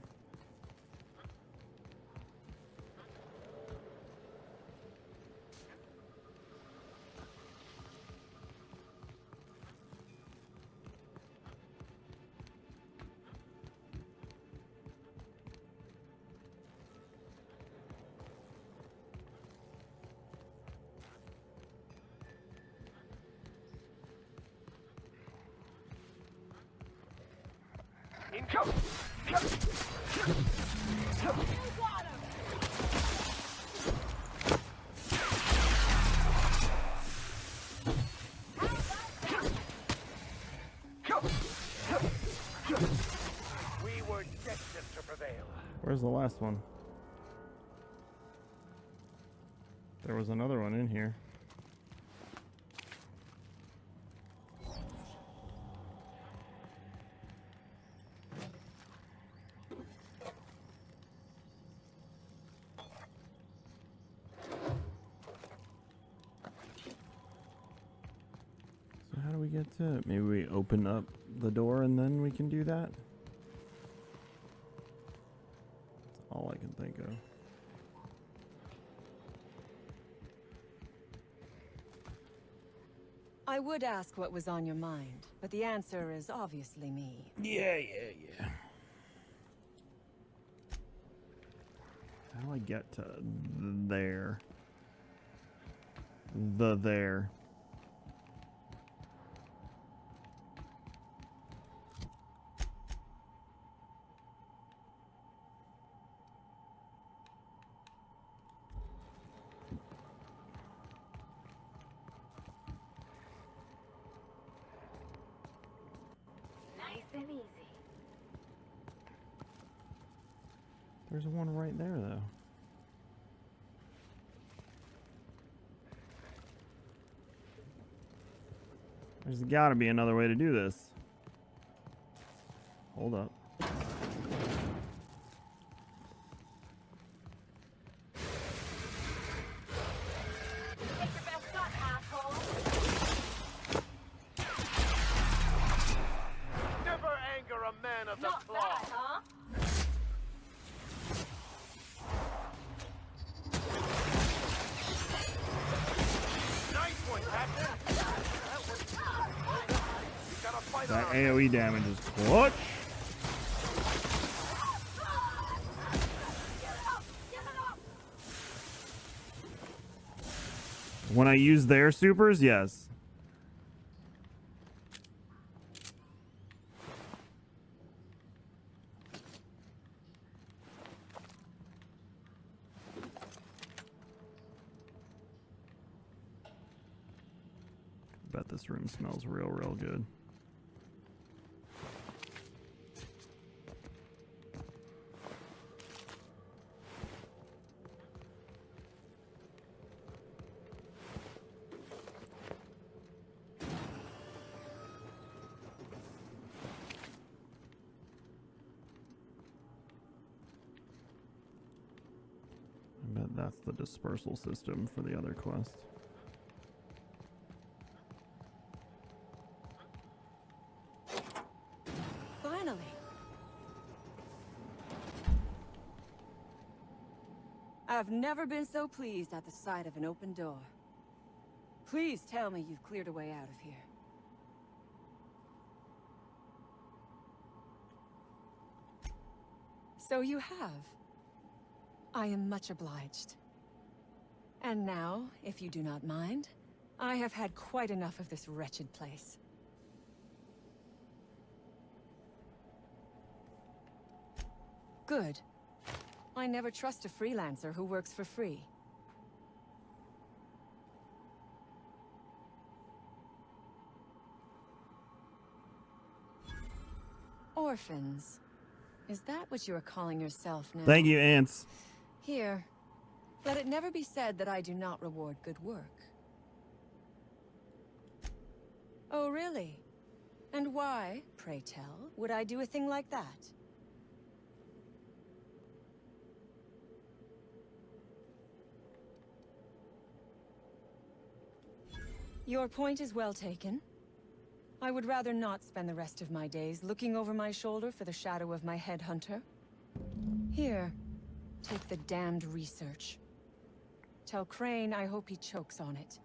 We were destined to prevail. Where's the last one? There was another one in here. So how do we get to it? Maybe we open up the door and then we can do that? That's all I can think of. I would ask what was on your mind, but the answer is obviously me. Yeah. How do I get to there? There. Nice and easy. There's one right there, though. There's gotta be another way to do this. Hold up. Never anger a man of the Not claw. bad, huh? Nice one, Captain. We got a fight on That our AoE damage is clutch. When I use their supers, yes. Bet this room smells real good. I bet That's the dispersal system for the other quest. Finally. I've never been so pleased at the sight of an open door. Please tell me you've cleared a way out of here. So you have. I am much obliged. And now, if you do not mind, I have had quite enough of this wretched place. Good. I never trust a freelancer who works for free. Orphans. Is that what you are calling yourself now? Thank you, Ants. Here. Let it never be said that I do not reward good work. Oh, really? And why, pray tell, would I do a thing like that? Your point is well taken. I would rather not spend the rest of my days looking over my shoulder for the shadow of my headhunter. Here, take the damned research. Tell Crane I hope he chokes on it.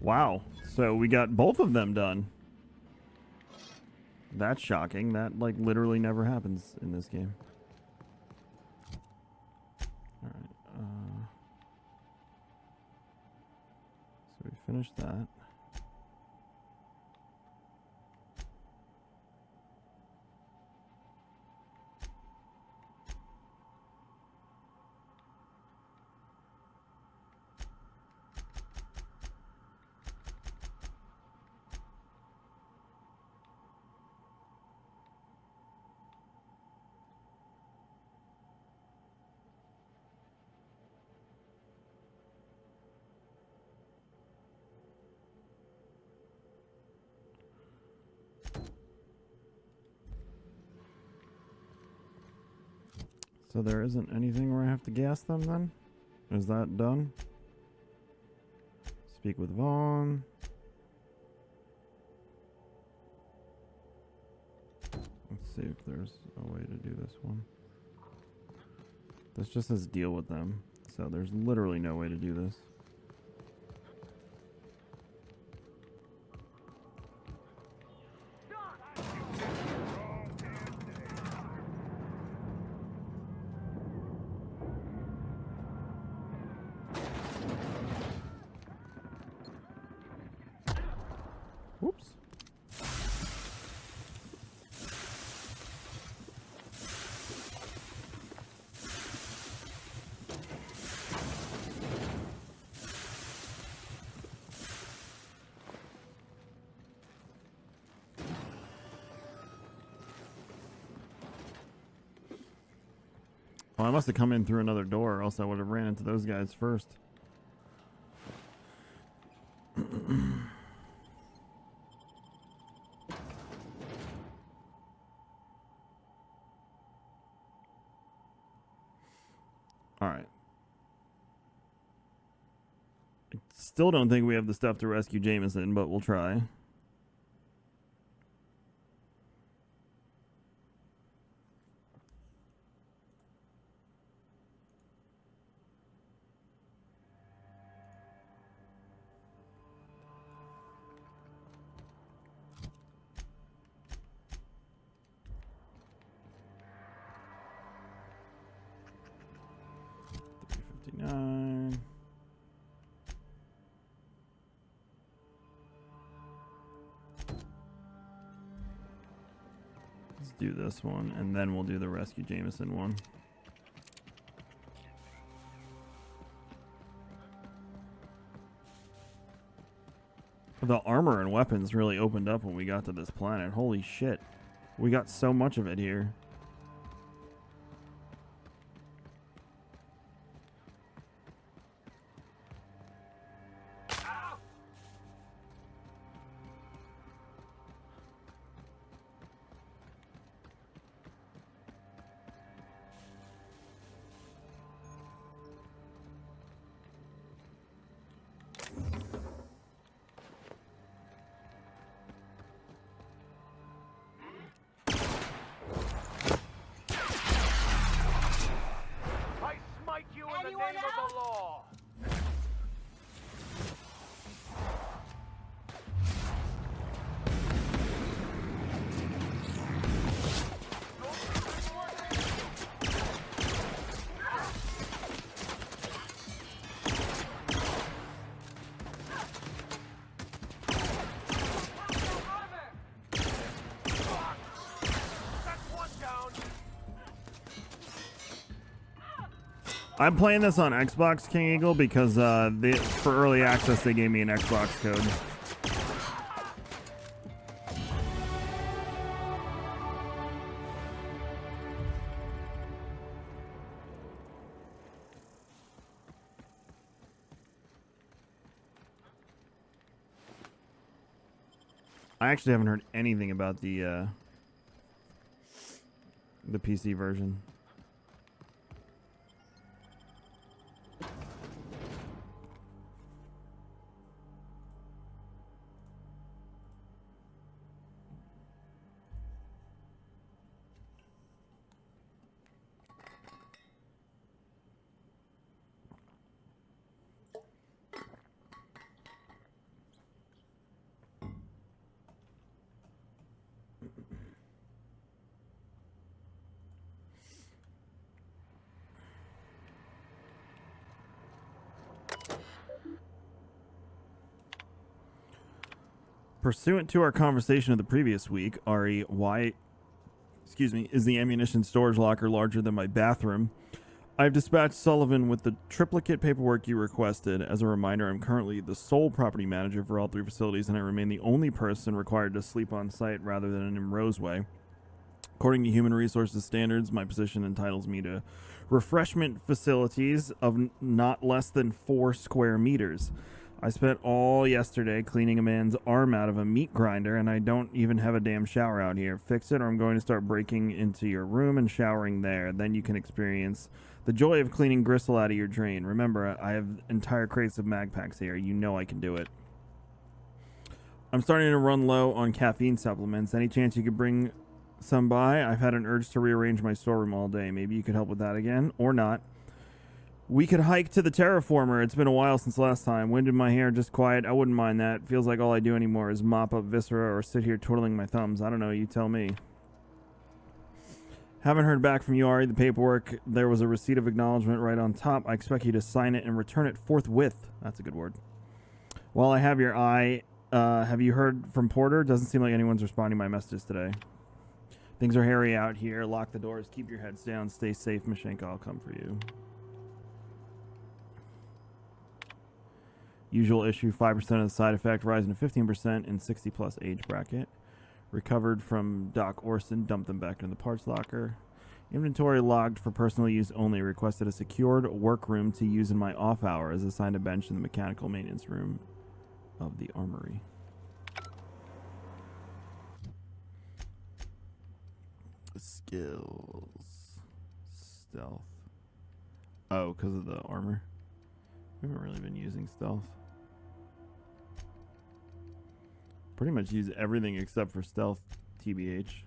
Wow. So we got both of them done. That's shocking. That, like, literally never happens in this game. Alright. So we finished that. So there isn't anything where I have to gas them then? Is that done? Speak with Vaughn. Let's see if there's a way to do this one. This just says deal with them. So there's literally no way to do this. Whoops. Well, I must have come in through another door, or else I would have ran into those guys first. Alright. I still don't think we have the stuff to rescue Jameson, but we'll try. Let's do this one, and then we'll do the rescue Jameson one. The armor and weapons really opened up when we got to this planet. Holy shit. We got so much of it here. name of the law. I'm playing this on Xbox, King Eagle, because for early access they gave me an Xbox code. I actually haven't heard anything about the PC version. Pursuant to our conversation of the previous week, Ari, why, is the ammunition storage locker larger than my bathroom? I've dispatched Sullivan with the triplicate paperwork you requested. As a reminder, I'm currently the sole property manager for all 3 facilities, and I remain the only person required to sleep on site rather than in Roseway. According to human resources standards, my position entitles me to refreshment facilities of not less than 4 square meters. I spent all yesterday cleaning a man's arm out of a meat grinder, and I don't even have a damn shower out here. Fix it, or I'm going to start breaking into your room and showering there. Then you can experience the joy of cleaning gristle out of your drain. Remember, I have entire crates of mag packs here. You know I can do it. I'm starting to run low on caffeine supplements. Any chance you could bring some by? I've had an urge to rearrange my storeroom all day. Maybe you could help with that again, or not. We could hike to the terraformer. It's been a while since last time. Wind in my hair, just quiet. I wouldn't mind that. Feels like all I do anymore is mop up viscera or sit here twiddling my thumbs. I don't know. You tell me. Haven't heard back from you, Ari. The paperwork, there was a receipt of acknowledgement right on top. I expect you to sign it and return it forthwith. That's a good word. While I have your eye, have you heard from Porter? Doesn't seem like anyone's responding to my messages today. Things are hairy out here. Lock the doors. Keep your heads down. Stay safe, Mashenka. I'll come for you. Usual issue, 5% of the side effect, rising to 15% in 60-plus age bracket. Recovered from Doc Orson, dumped them back in the parts locker. Inventory logged for personal use only. Requested a secured workroom to use in my off hours. Assigned a bench in the mechanical maintenance room of the armory. Skills. Stealth. Oh, because of the armor? We haven't really been using stealth. Pretty much use everything except for stealth, TBH.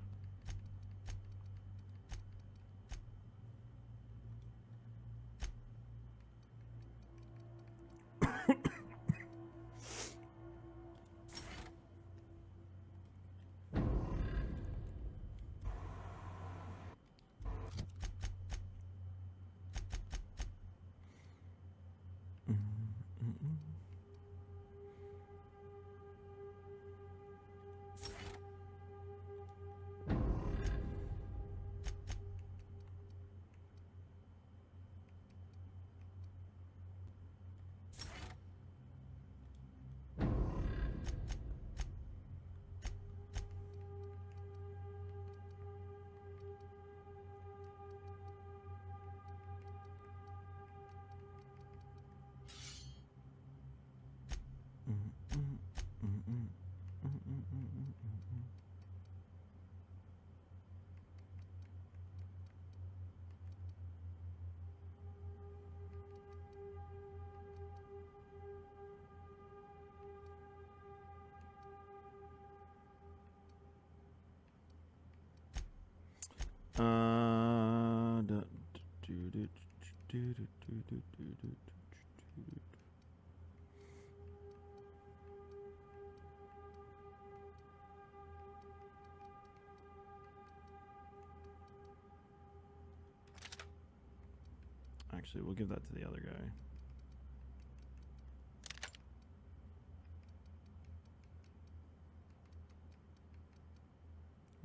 Actually, we'll give that to the other guy.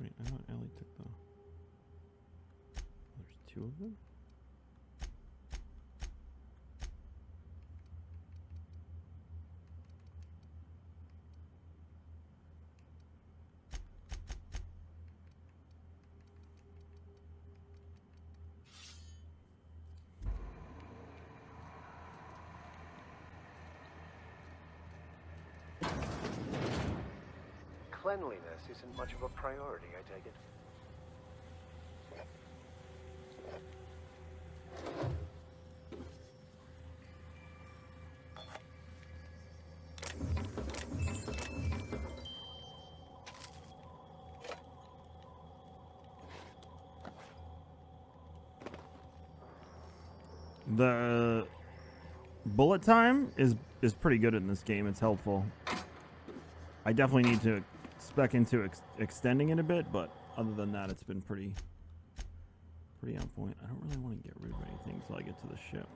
Wait, I thought Ellie took the... There's two of them? Cleanliness isn't much of a priority, I take it. The bullet time is pretty good in this game. It's helpful. I definitely need to spec into extending it a bit, but other than that, it's been pretty on point. I don't really want to get rid of anything until I get to the ship.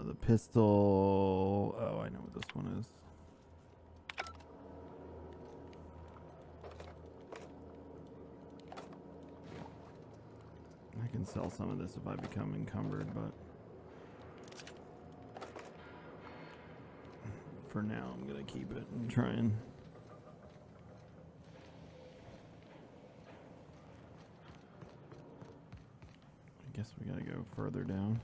The pistol. Oh, I know what this one is. I can sell some of this if I become encumbered, but for now I'm gonna keep it and try and I guess we gotta go further down.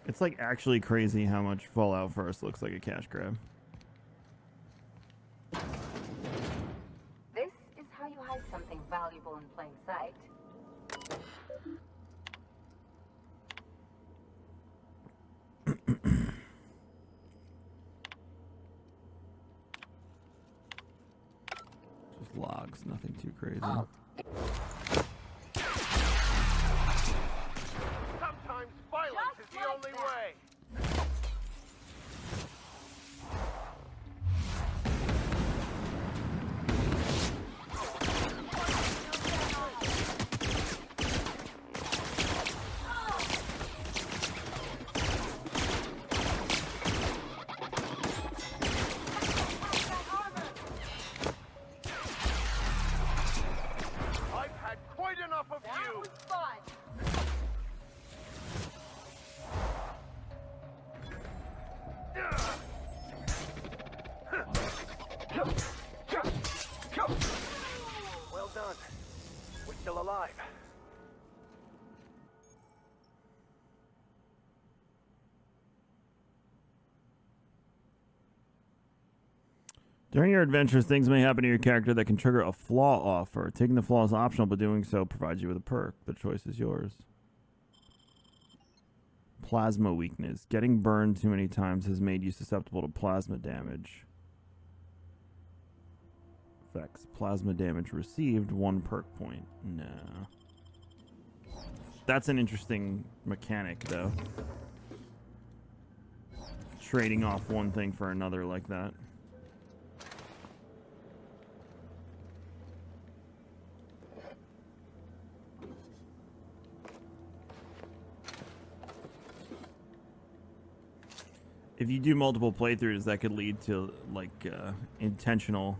It's like actually crazy how much Fallout First looks like a cash grab. This is how you hide something valuable in plain sight. Just logs, nothing too crazy. Sometimes violence is the only way. I've had quite enough of you. Well done. We're still alive. During your adventures, things may happen to your character that can trigger a flaw offer. Taking the flaw is optional, but doing so provides you with a perk. The choice is yours. Plasma weakness. Getting burned too many times has made you susceptible to plasma damage. Effects. Plasma damage received, 1 perk point. No. That's an interesting mechanic, though. Trading off one thing for another like that. If you do multiple playthroughs, that could lead to, like, intentional...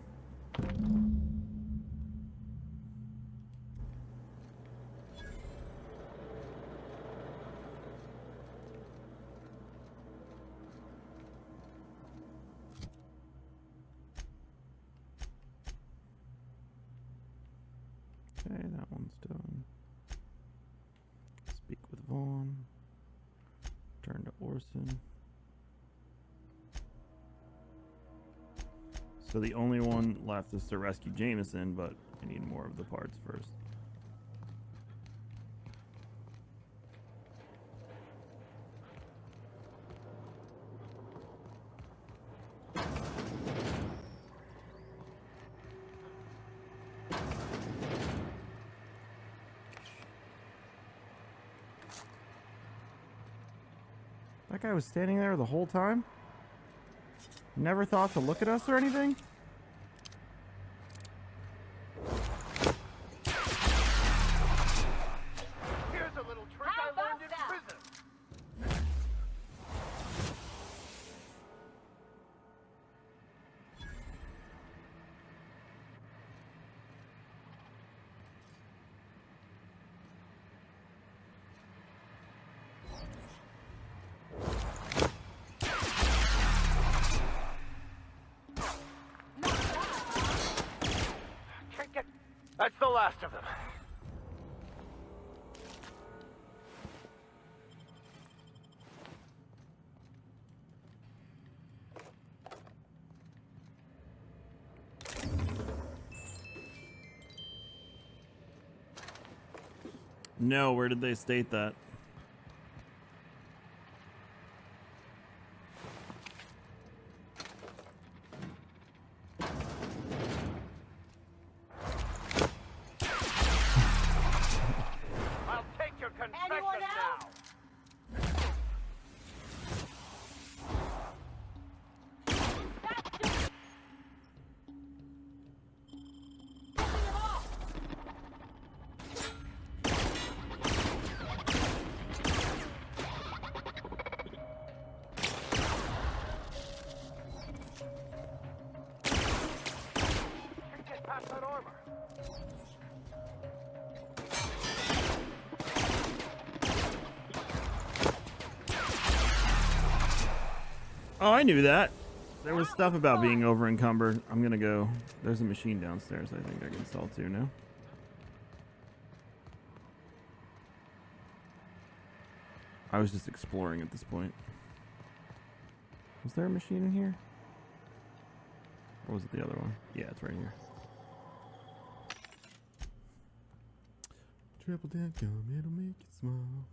Okay, that one's done. Speak with Vaughn. Turn to Orson. So the only one left is to rescue Jameson, but I need more of the parts first. That guy was standing there the whole time? Never thought to look at us or anything? Here's a little trick I learned in prison. That's the last of them. No, where did they state that? I'll take your confession now. Get past that armor. Oh, I knew that. There was stuff about being over encumbered. I'm gonna go. There's a machine downstairs I think I can sell too now. I was just exploring at this point. Was there a machine in here? Or was it the other one? Yeah, it's right here. Triple down gum, it'll make it smile.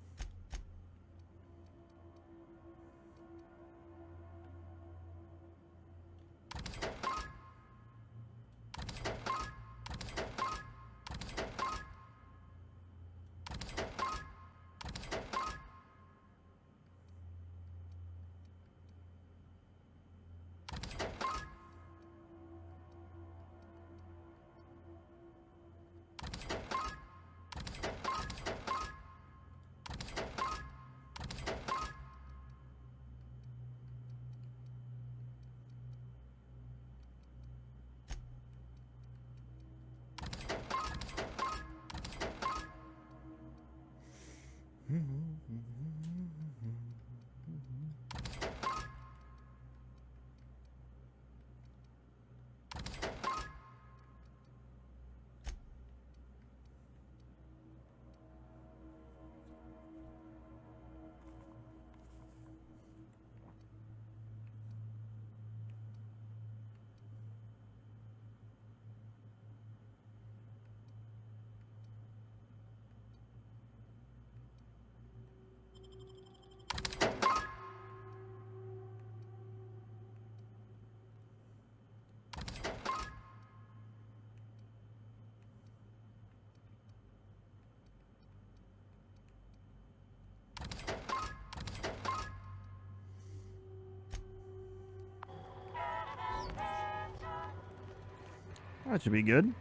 That should be good. May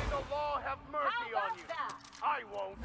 the law have mercy on you. I won't.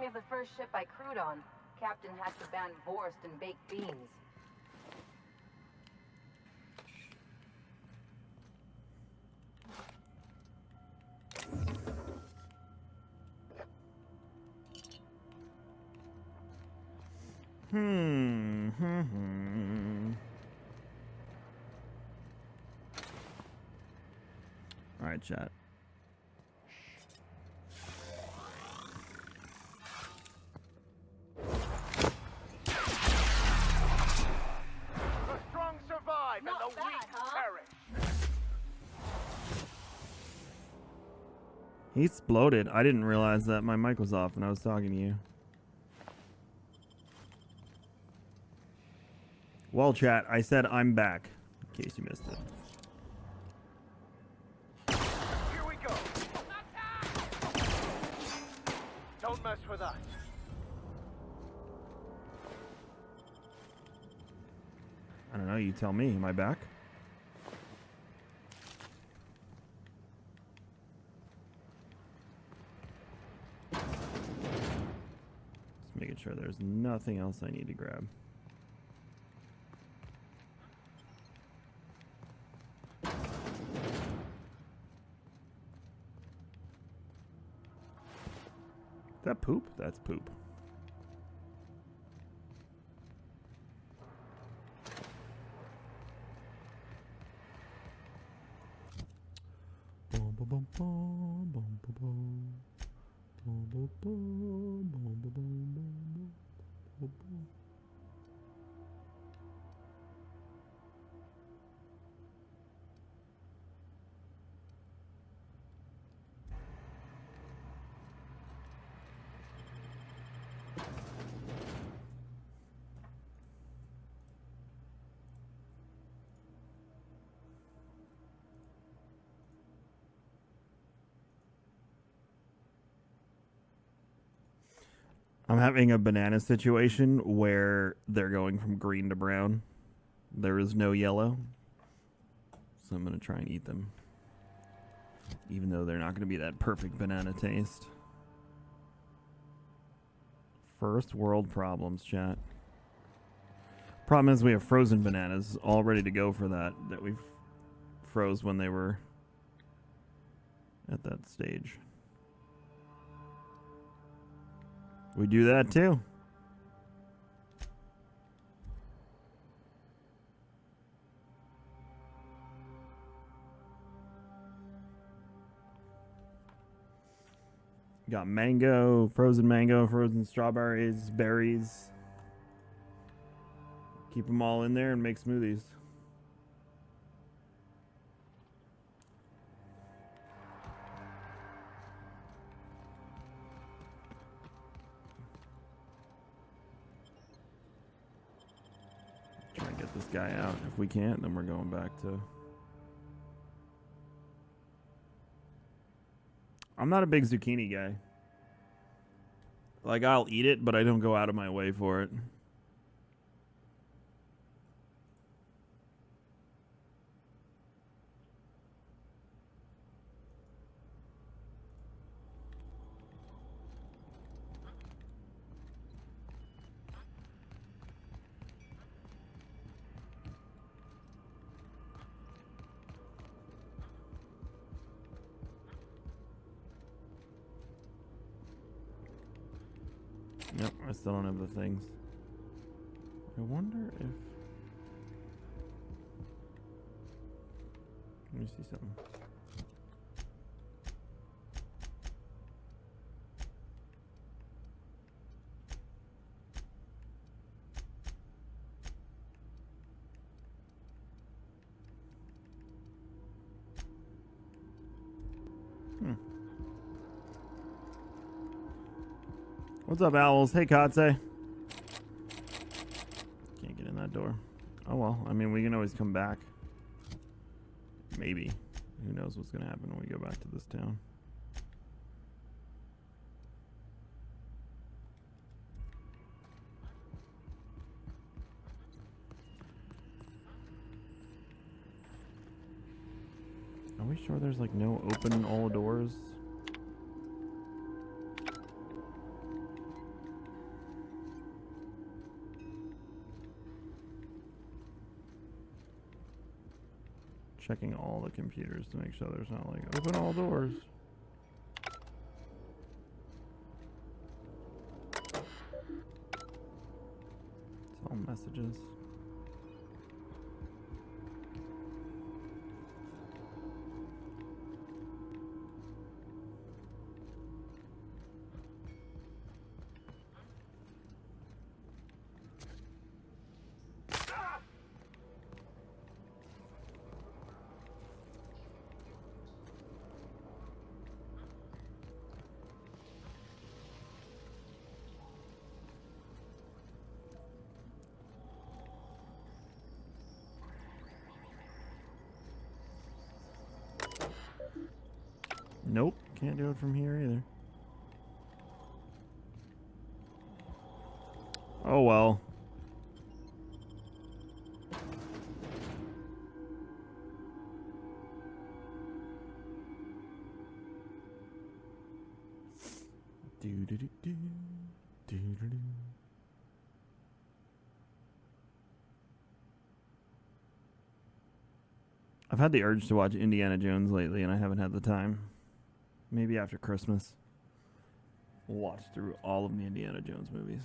of the first ship I crewed on. Captain had to ban Vorst and baked beans. All right, chat. The strong survive and the weak perish. He exploded. I didn't realize that my mic was off when I was talking to you. Well, chat, I said I'm back, in case you missed it. Here we go. Don't mess with us. I don't know, you tell me. Am I back? Just making sure there's nothing else I need to grab. Is that poop? That's poop. I'm having a banana situation where they're going from green to brown. There is no yellow. So I'm going to try and eat them. Even though they're not going to be that perfect banana taste. First world problems, chat. Problem is we have frozen bananas all ready to go for that we froze when they were at that stage. We do that too. Got mango, frozen strawberries, berries. Keep them all in there and make smoothies. Try and get this guy out. If we can't, then we're going back to... I'm not a big zucchini guy. Like, I'll eat it, but I don't go out of my way for it. Yep, I still don't have the things. I wonder if... Let me see something. What's up, owls? Hey, Katse. Can't get in that door. Oh, well. I mean, we can always come back. Maybe. Who knows what's going to happen when we go back to this town. Are we sure there's, like, no open all doors? checking all the computers to make sure there's not like open all doors. It's all messages. Nope, can't do it from here either. Oh well. I've had the urge to watch Indiana Jones lately, and I haven't had the time. Maybe after Christmas, we'll watch through all of the Indiana Jones movies.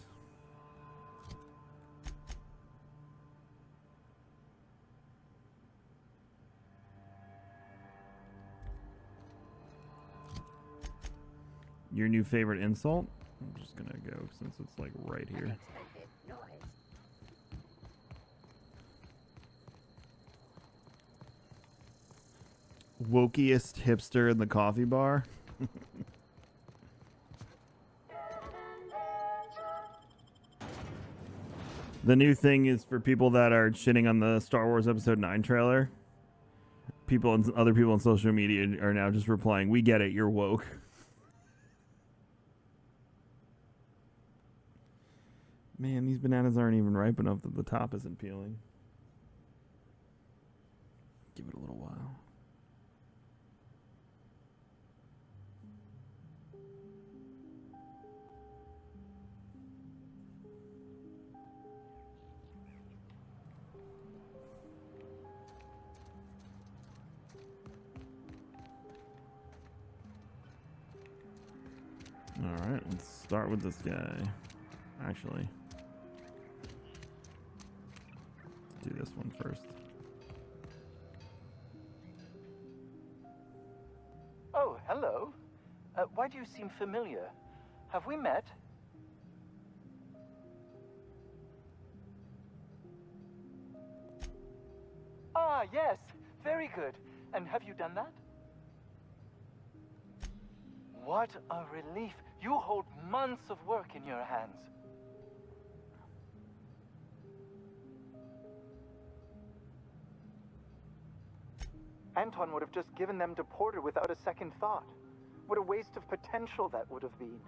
Your new favorite insult? I'm just gonna go since it's like right here. Wokiest hipster in the coffee bar. The new thing is for people that are shitting on the Star Wars Episode 9 trailer. People and other people on social media are now just replying, "We get it, you're woke." Man, these bananas aren't even ripe enough that the top isn't peeling. Give it a little while. Alright, let's start with this guy. Actually, let's do this one first. Oh, hello. Why do you seem familiar? Have we met? Ah, yes. Very good. And have you done that? What a relief. You hold months of work in your hands. Anton would have just given them to Porter without a second thought. What a waste of potential that would have been.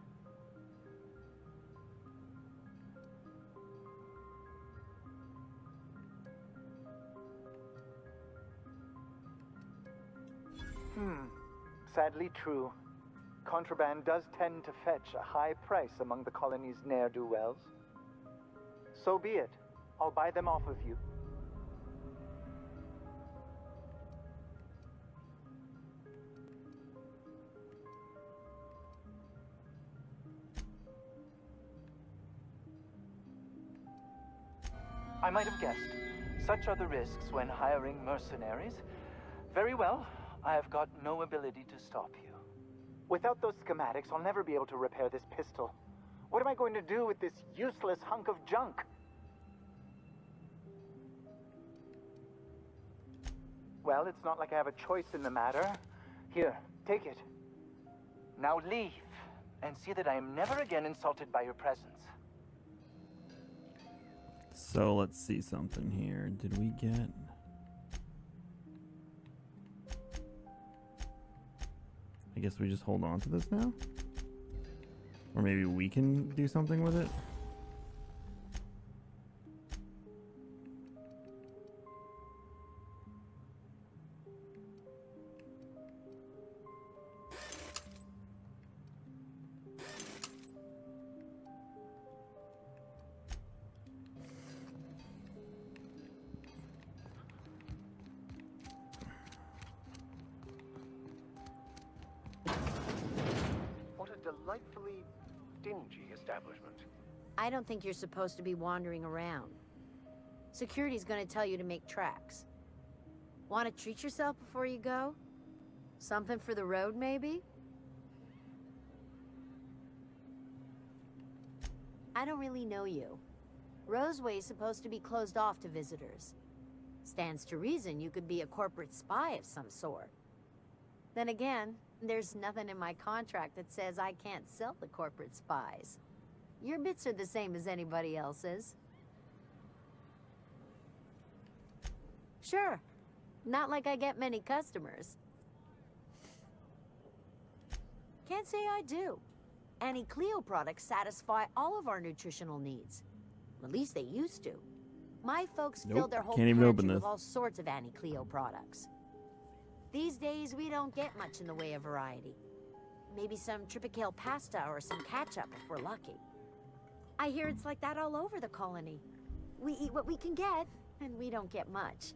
Sadly true. Contraband does tend to fetch a high price among the colony's ne'er-do-wells. So be it. I'll buy them off of you. I might have guessed. Such are the risks when hiring mercenaries. Very well. I have got no ability to stop you. Without those schematics, I'll never be able to repair this pistol. What am I going to do with this useless hunk of junk? Well, it's not like I have a choice in the matter. Here, take it. Now leave, and see that I am never again insulted by your presence. So let's see something here. Did we get... I guess we just hold on to this now? Or maybe we can do something with it? delightfully dingy establishment. I don't think you're supposed to be wandering around. Security's gonna tell you to make tracks. Want to treat yourself before you go? Something for the road, maybe? I don't really know you. Roseway's supposed to be closed off to visitors. Stands to reason you could be a corporate spy of some sort. Then again, there's nothing in my contract that says I can't sell to corporate spies. Your bits are the same as anybody else's. Sure. Not like I get many customers. Can't say I do. Annie Cleo products satisfy all of our nutritional needs. At least they used to. My folks filled their whole Can't even open pantry this. with all sorts of Annie Cleo products. These days, we don't get much in the way of variety. Maybe some tripicale pasta or some ketchup if we're lucky. I hear it's like that all over the colony. We eat what we can get, and we don't get much.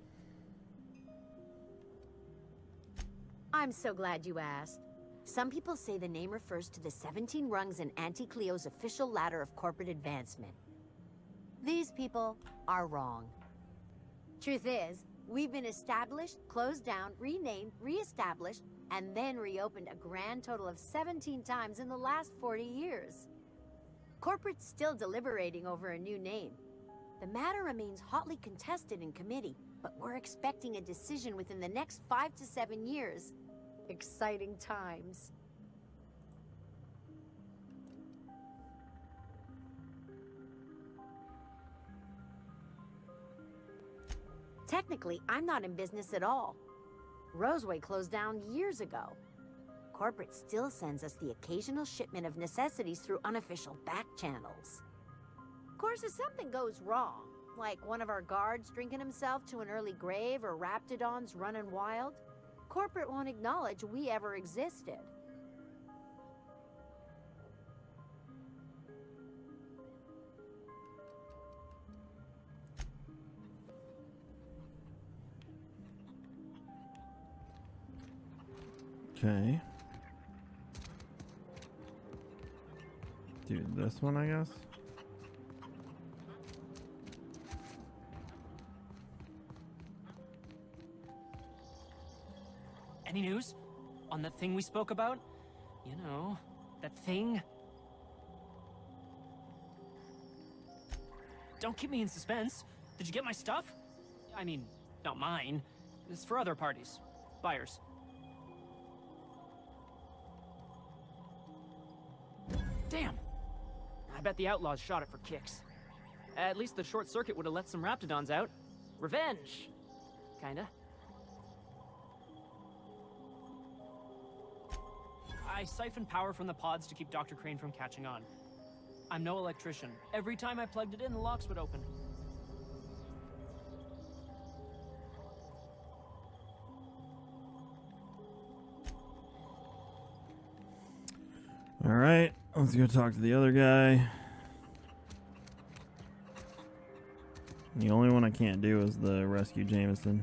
I'm so glad you asked. Some people say the name refers to the 17 rungs in Auntie Cleo's official ladder of corporate advancement. These people are wrong. Truth is, we've been established, closed down, renamed, re-established, and then reopened a grand total of 17 times in the last 40 years. Corporate's still deliberating over a new name. The matter remains hotly contested in committee, but we're expecting a decision within the next 5 to 7 years. Exciting times. Technically, I'm not in business at all. Roseway closed down years ago. Corporate still sends us the occasional shipment of necessities through unofficial back channels. Of course, if something goes wrong, like one of our guards drinking himself to an early grave or raptidons running wild, corporate won't acknowledge we ever existed. Okay. Do this one, I guess. Any news? On that thing we spoke about? You know, that thing? Don't keep me in suspense. Did you get my stuff? I mean, not mine. It's for other parties. Buyers. Damn! I bet the outlaws shot it for kicks. At least the short circuit would have let some raptidons out. Revenge! Kinda. I siphoned power from the pods to keep Dr. Crane from catching on. I'm no electrician. Every time I plugged it in, the locks would open. All right, let's go talk to the other guy. The only one I can't do is the rescue Jameson.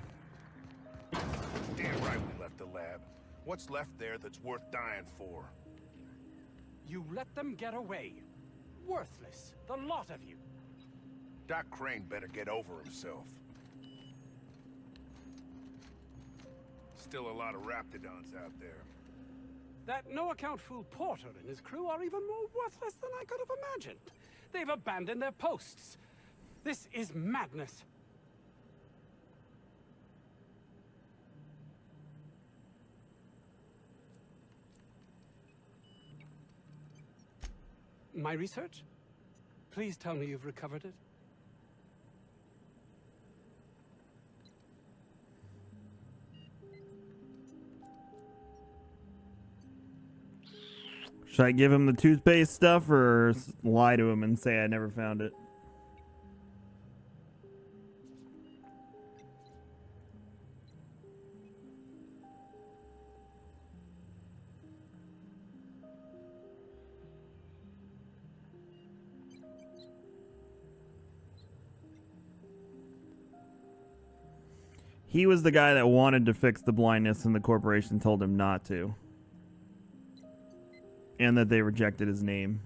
Damn right we left the lab. What's left there that's worth dying for? You let them get away. Worthless, the lot of you. Doc Crane better get over himself. Still a lot of raptidons out there. That no-account fool Porter and his crew are even more worthless than I could have imagined. They've abandoned their posts. This is madness. My research? Please tell me you've recovered it. Should I give him the toothpaste stuff or lie to him and say I never found it? He was the guy that wanted to fix the blindness and the corporation told him not to. And that they rejected his name.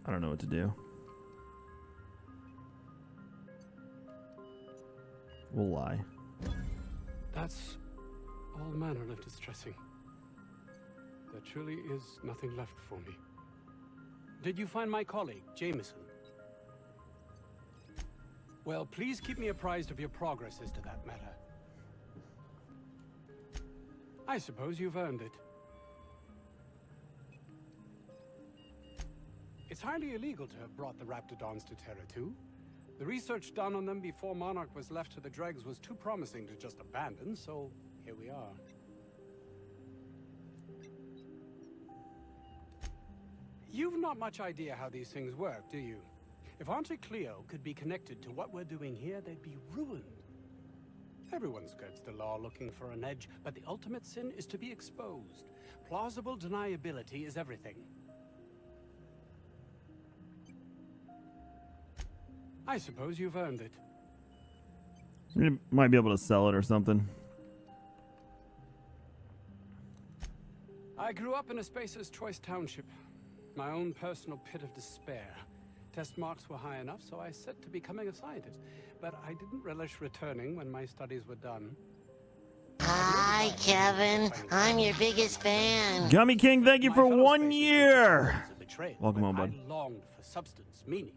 I don't know what to do. We'll lie. That's all manner of distressing. There truly is nothing left for me. Did you find my colleague, Jameson? Well, please keep me apprised of your progress as to that matter. I suppose you've earned it. It's highly illegal to have brought the Raptidons to Terra 2. The research done on them before Monarch was left to the dregs was too promising to just abandon, so here we are. You've not much idea how these things work, do you? If Auntie Cleo could be connected to what we're doing here, they'd be ruined. Everyone skirts the law looking for an edge, but the ultimate sin is to be exposed. Plausible deniability is everything. I suppose you've earned it. You might be able to sell it or something. I grew up in a Spacer's Choice township. My own personal pit of despair. Test marks were high enough, so I set to becoming a scientist. But I didn't relish returning when my studies were done. Hi, Kevin. I'm your biggest fan. Gummy King, thank you for 1 year. Welcome on, bud. I longed for substance, meaning.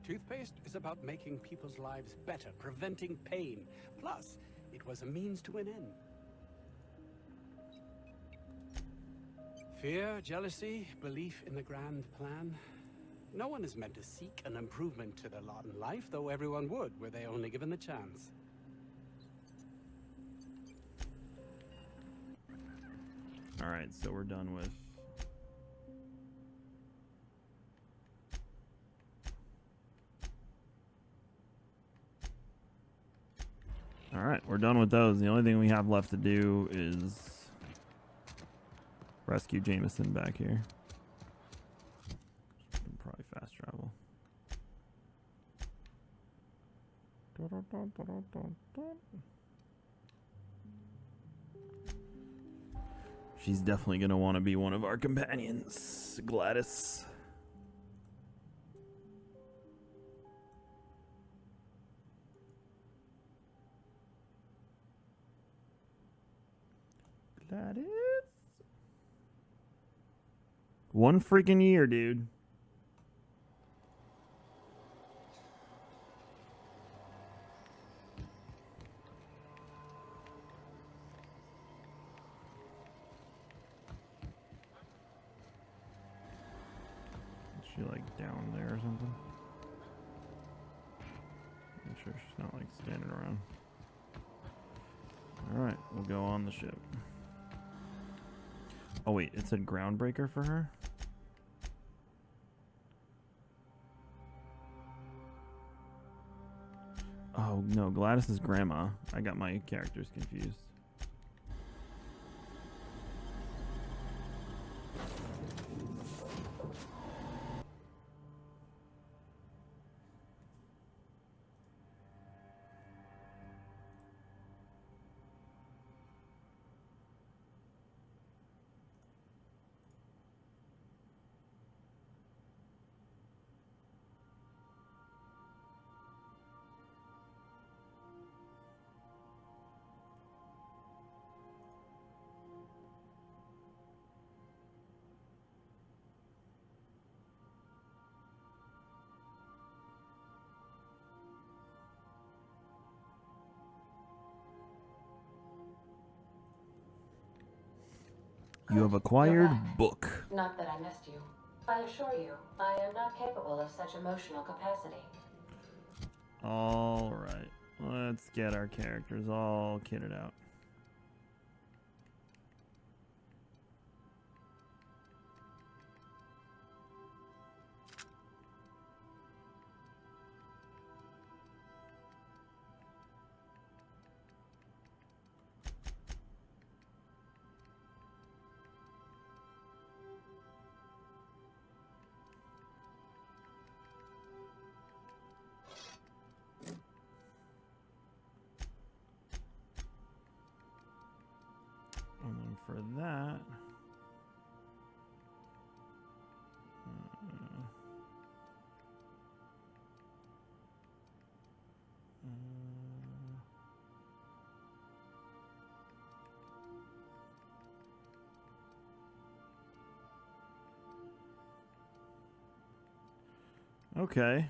Toothpaste is about making people's lives better, preventing pain. Plus, it was a means to an end. Fear, jealousy, belief in the grand plan. No one is meant to seek an improvement to their lot in life, though everyone would, were they only given the chance. All right, so we're done with... All right, we're done with those. The only thing we have left to do is rescue Jameson back here. Probably fast travel. She's definitely going to want to be one of our companions, Gladys. Gladys. 1 freaking year, dude. Is she like down there or something? Make sure she's not like standing around. Alright, we'll go on the ship. Oh wait, it said groundbreaker for her? Oh no, Gladys is grandma. I got my characters confused. You have acquired book. Not that I missed you. I assure you, I am not capable of such emotional capacity. All right, let's get our characters all kitted out. Okay.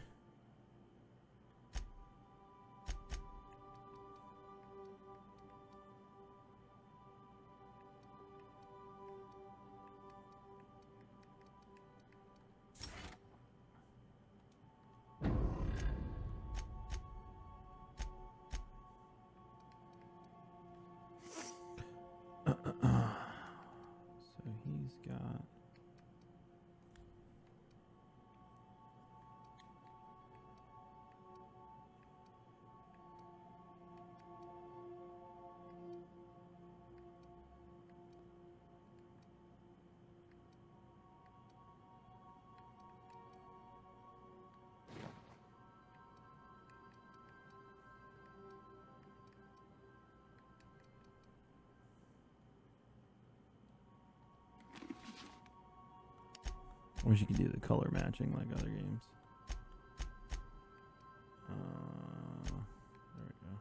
So he's got... Wish you could do the color matching like other games. There we go.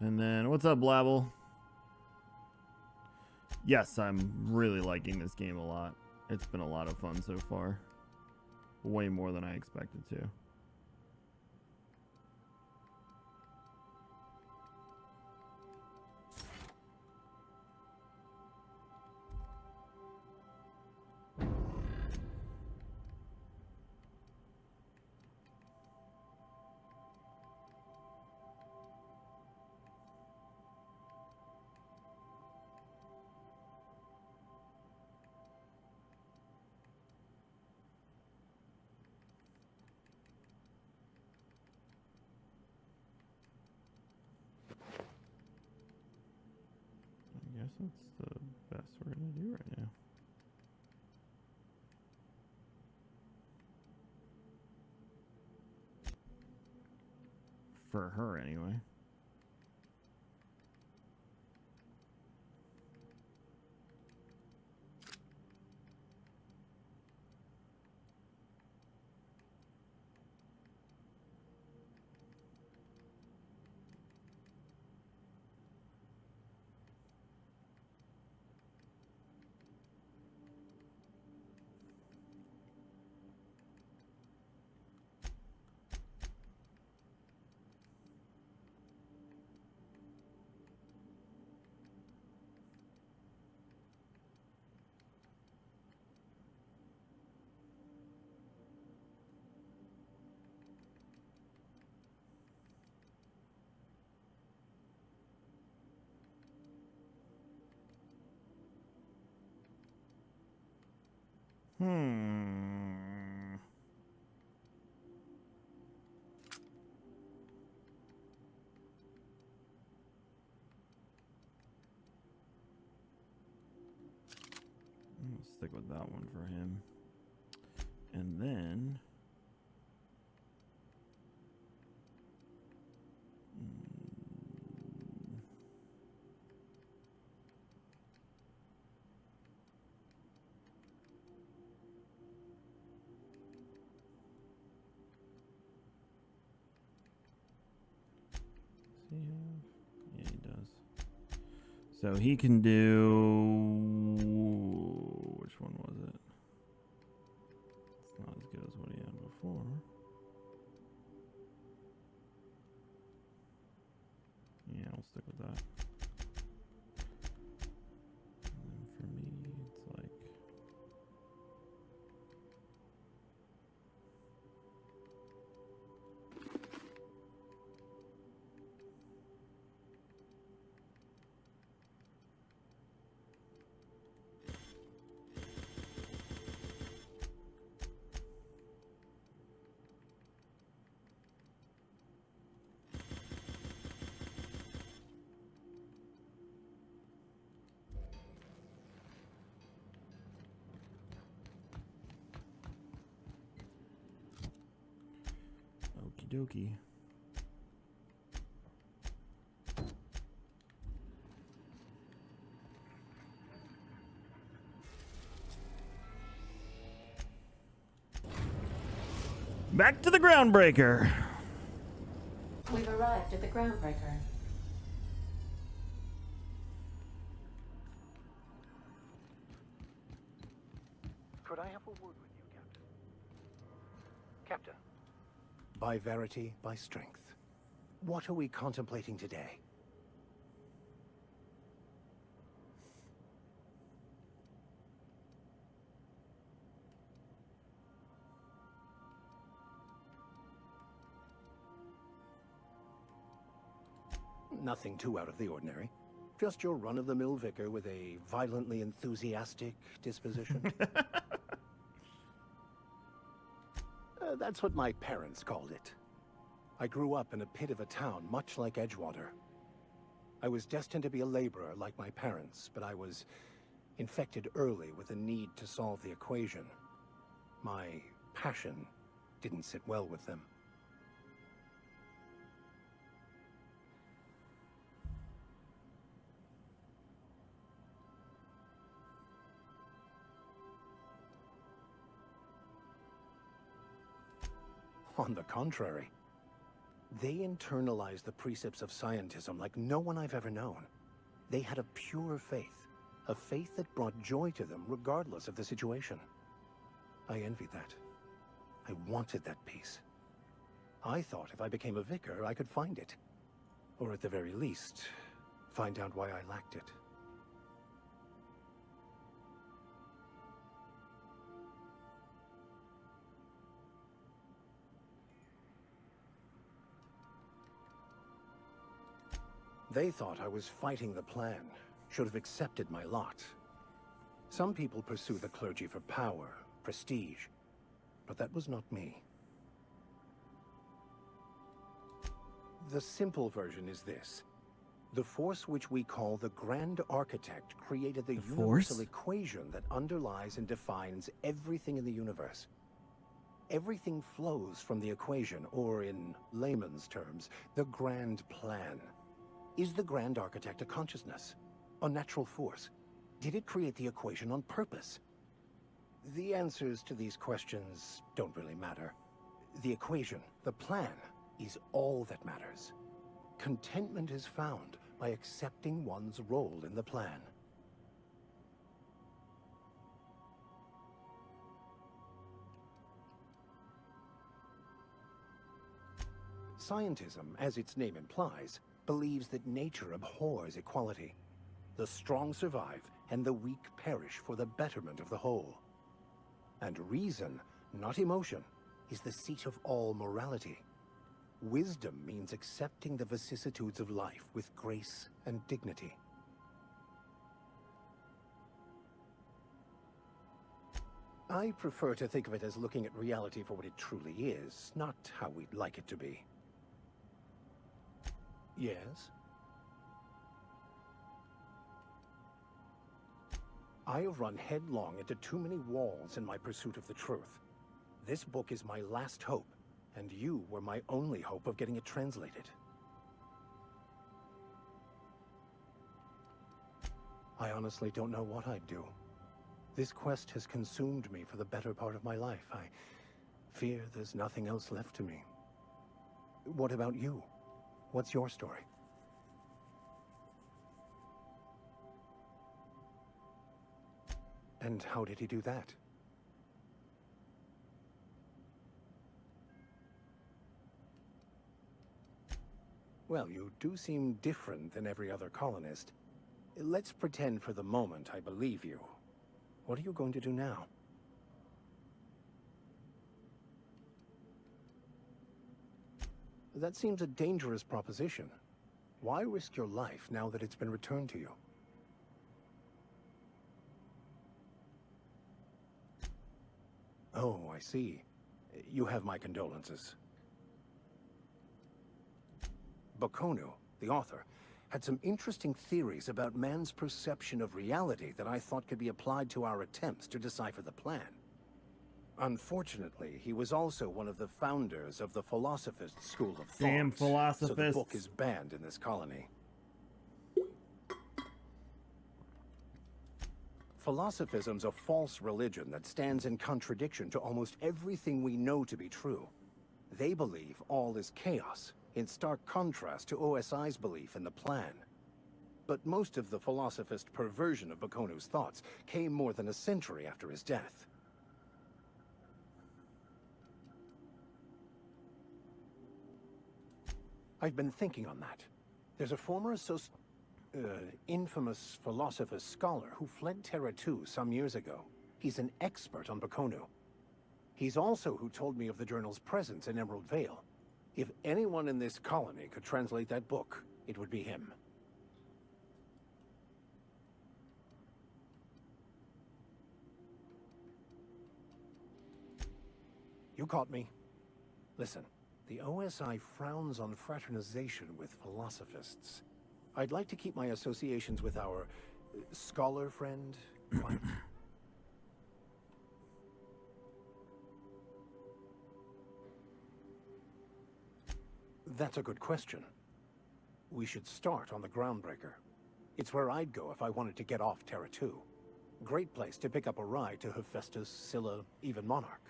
And then, what's up, Blabble? Yes, I'm really liking this game a lot. It's been a lot of fun so far. Way more than I expected to. I guess that's the best we're gonna do right now. For her, anyway. I'll stick with that one for him. And then... Does he have? Yeah, he does. So he can do... Which one was it? It's not as good as what he had before. Yeah, I'll stick with that. And then for me, it's like... Okie dokie. Back to the groundbreaker. We've arrived at the groundbreaker. Could I have a word with you, Captain? Captain. By verity, by strength. What are we contemplating today? Nothing too out of the ordinary. Just your run-of-the-mill vicar with a violently enthusiastic disposition. That's what my parents called it. I grew up in a pit of a town, much like Edgewater. I was destined to be a laborer like my parents, but I was infected early with a need to solve the equation. My passion didn't sit well with them. On the contrary, they internalized the precepts of scientism like no one I've ever known. They had a pure faith, a faith that brought joy to them regardless of the situation. I envied that. I wanted that peace. I thought if I became a vicar, I could find it. Or at the very least, find out why I lacked it. They thought I was fighting the plan, should have accepted my lot. Some people pursue the clergy for power, prestige, but that was not me. The simple version is this. The force which we call the Grand Architect created the universal equation that underlies and defines everything in the universe. Everything flows from the equation, or in layman's terms, the Grand Plan. Is the Grand Architect a consciousness? A natural force? Did it create the equation on purpose? The answers to these questions don't really matter. The equation, the plan, is all that matters. Contentment is found by accepting one's role in the plan. Scientism, as its name implies, believes that nature abhors equality. The strong survive, and the weak perish for the betterment of the whole. And reason, not emotion, is the seat of all morality. Wisdom means accepting the vicissitudes of life with grace and dignity. I prefer to think of it as looking at reality for what it truly is, not how we'd like it to be. Yes? I have run headlong into too many walls in my pursuit of the truth. This book is my last hope, and you were my only hope of getting it translated. I honestly don't know what I'd do. This quest has consumed me for the better part of my life. I fear there's nothing else left to me. What about you? What's your story? And how did he do that? Well, you do seem different than every other colonist. Let's pretend for the moment I believe you. What are you going to do now? That seems a dangerous proposition. Why risk your life now that it's been returned to you? Oh, I see. You have my condolences. Bokonu, the author, had some interesting theories about man's perception of reality that I thought could be applied to our attempts to decipher the plan. Unfortunately, he was also one of the founders of the Philosophist school of thought. Damn Philosophists. So the book is banned in this colony. Philosophism's a false religion that stands in contradiction to almost everything we know to be true. They believe all is chaos, in stark contrast to OSI's belief in the plan. But most of the philosophist perversion of Bakonu's thoughts came more than a century after his death. I've been thinking on that. There's a former infamous philosophist scholar who fled Terra 2 some years ago. He's an expert on Bakonu. He's also who told me of the journal's presence in Emerald Vale. If anyone in this colony could translate that book, it would be him. You caught me. Listen, the OSI frowns on fraternization with philosophists. I'd like to keep my associations with our scholar friend quiet. That's a good question. We should start on the Groundbreaker. It's where I'd go if I wanted to get off Terra 2. Great place to pick up a ride to Hephaestus, Scylla, even Monarch.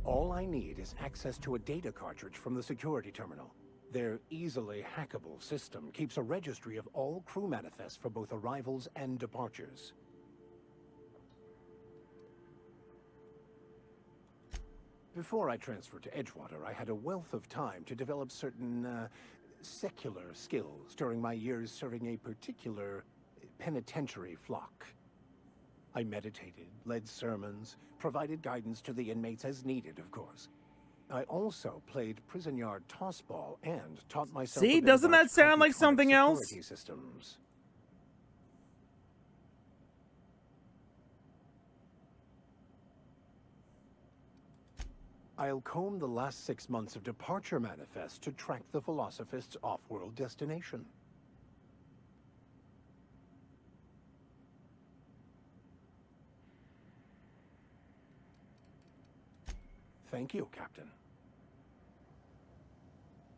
All I need is access to a data cartridge from the security terminal. Their easily hackable system keeps a registry of all crew manifests for both arrivals and departures. Before I transferred to Edgewater, I had a wealth of time to develop certain, secular skills during my years serving a particular penitentiary flock. I meditated, led sermons, provided guidance to the inmates as needed, of course. I also played prison yard tossball and taught myself. See, doesn't that sound like something else? Systems. I'll comb the last 6 months of departure manifest to track the philosophist's off-world destination. Thank you, Captain.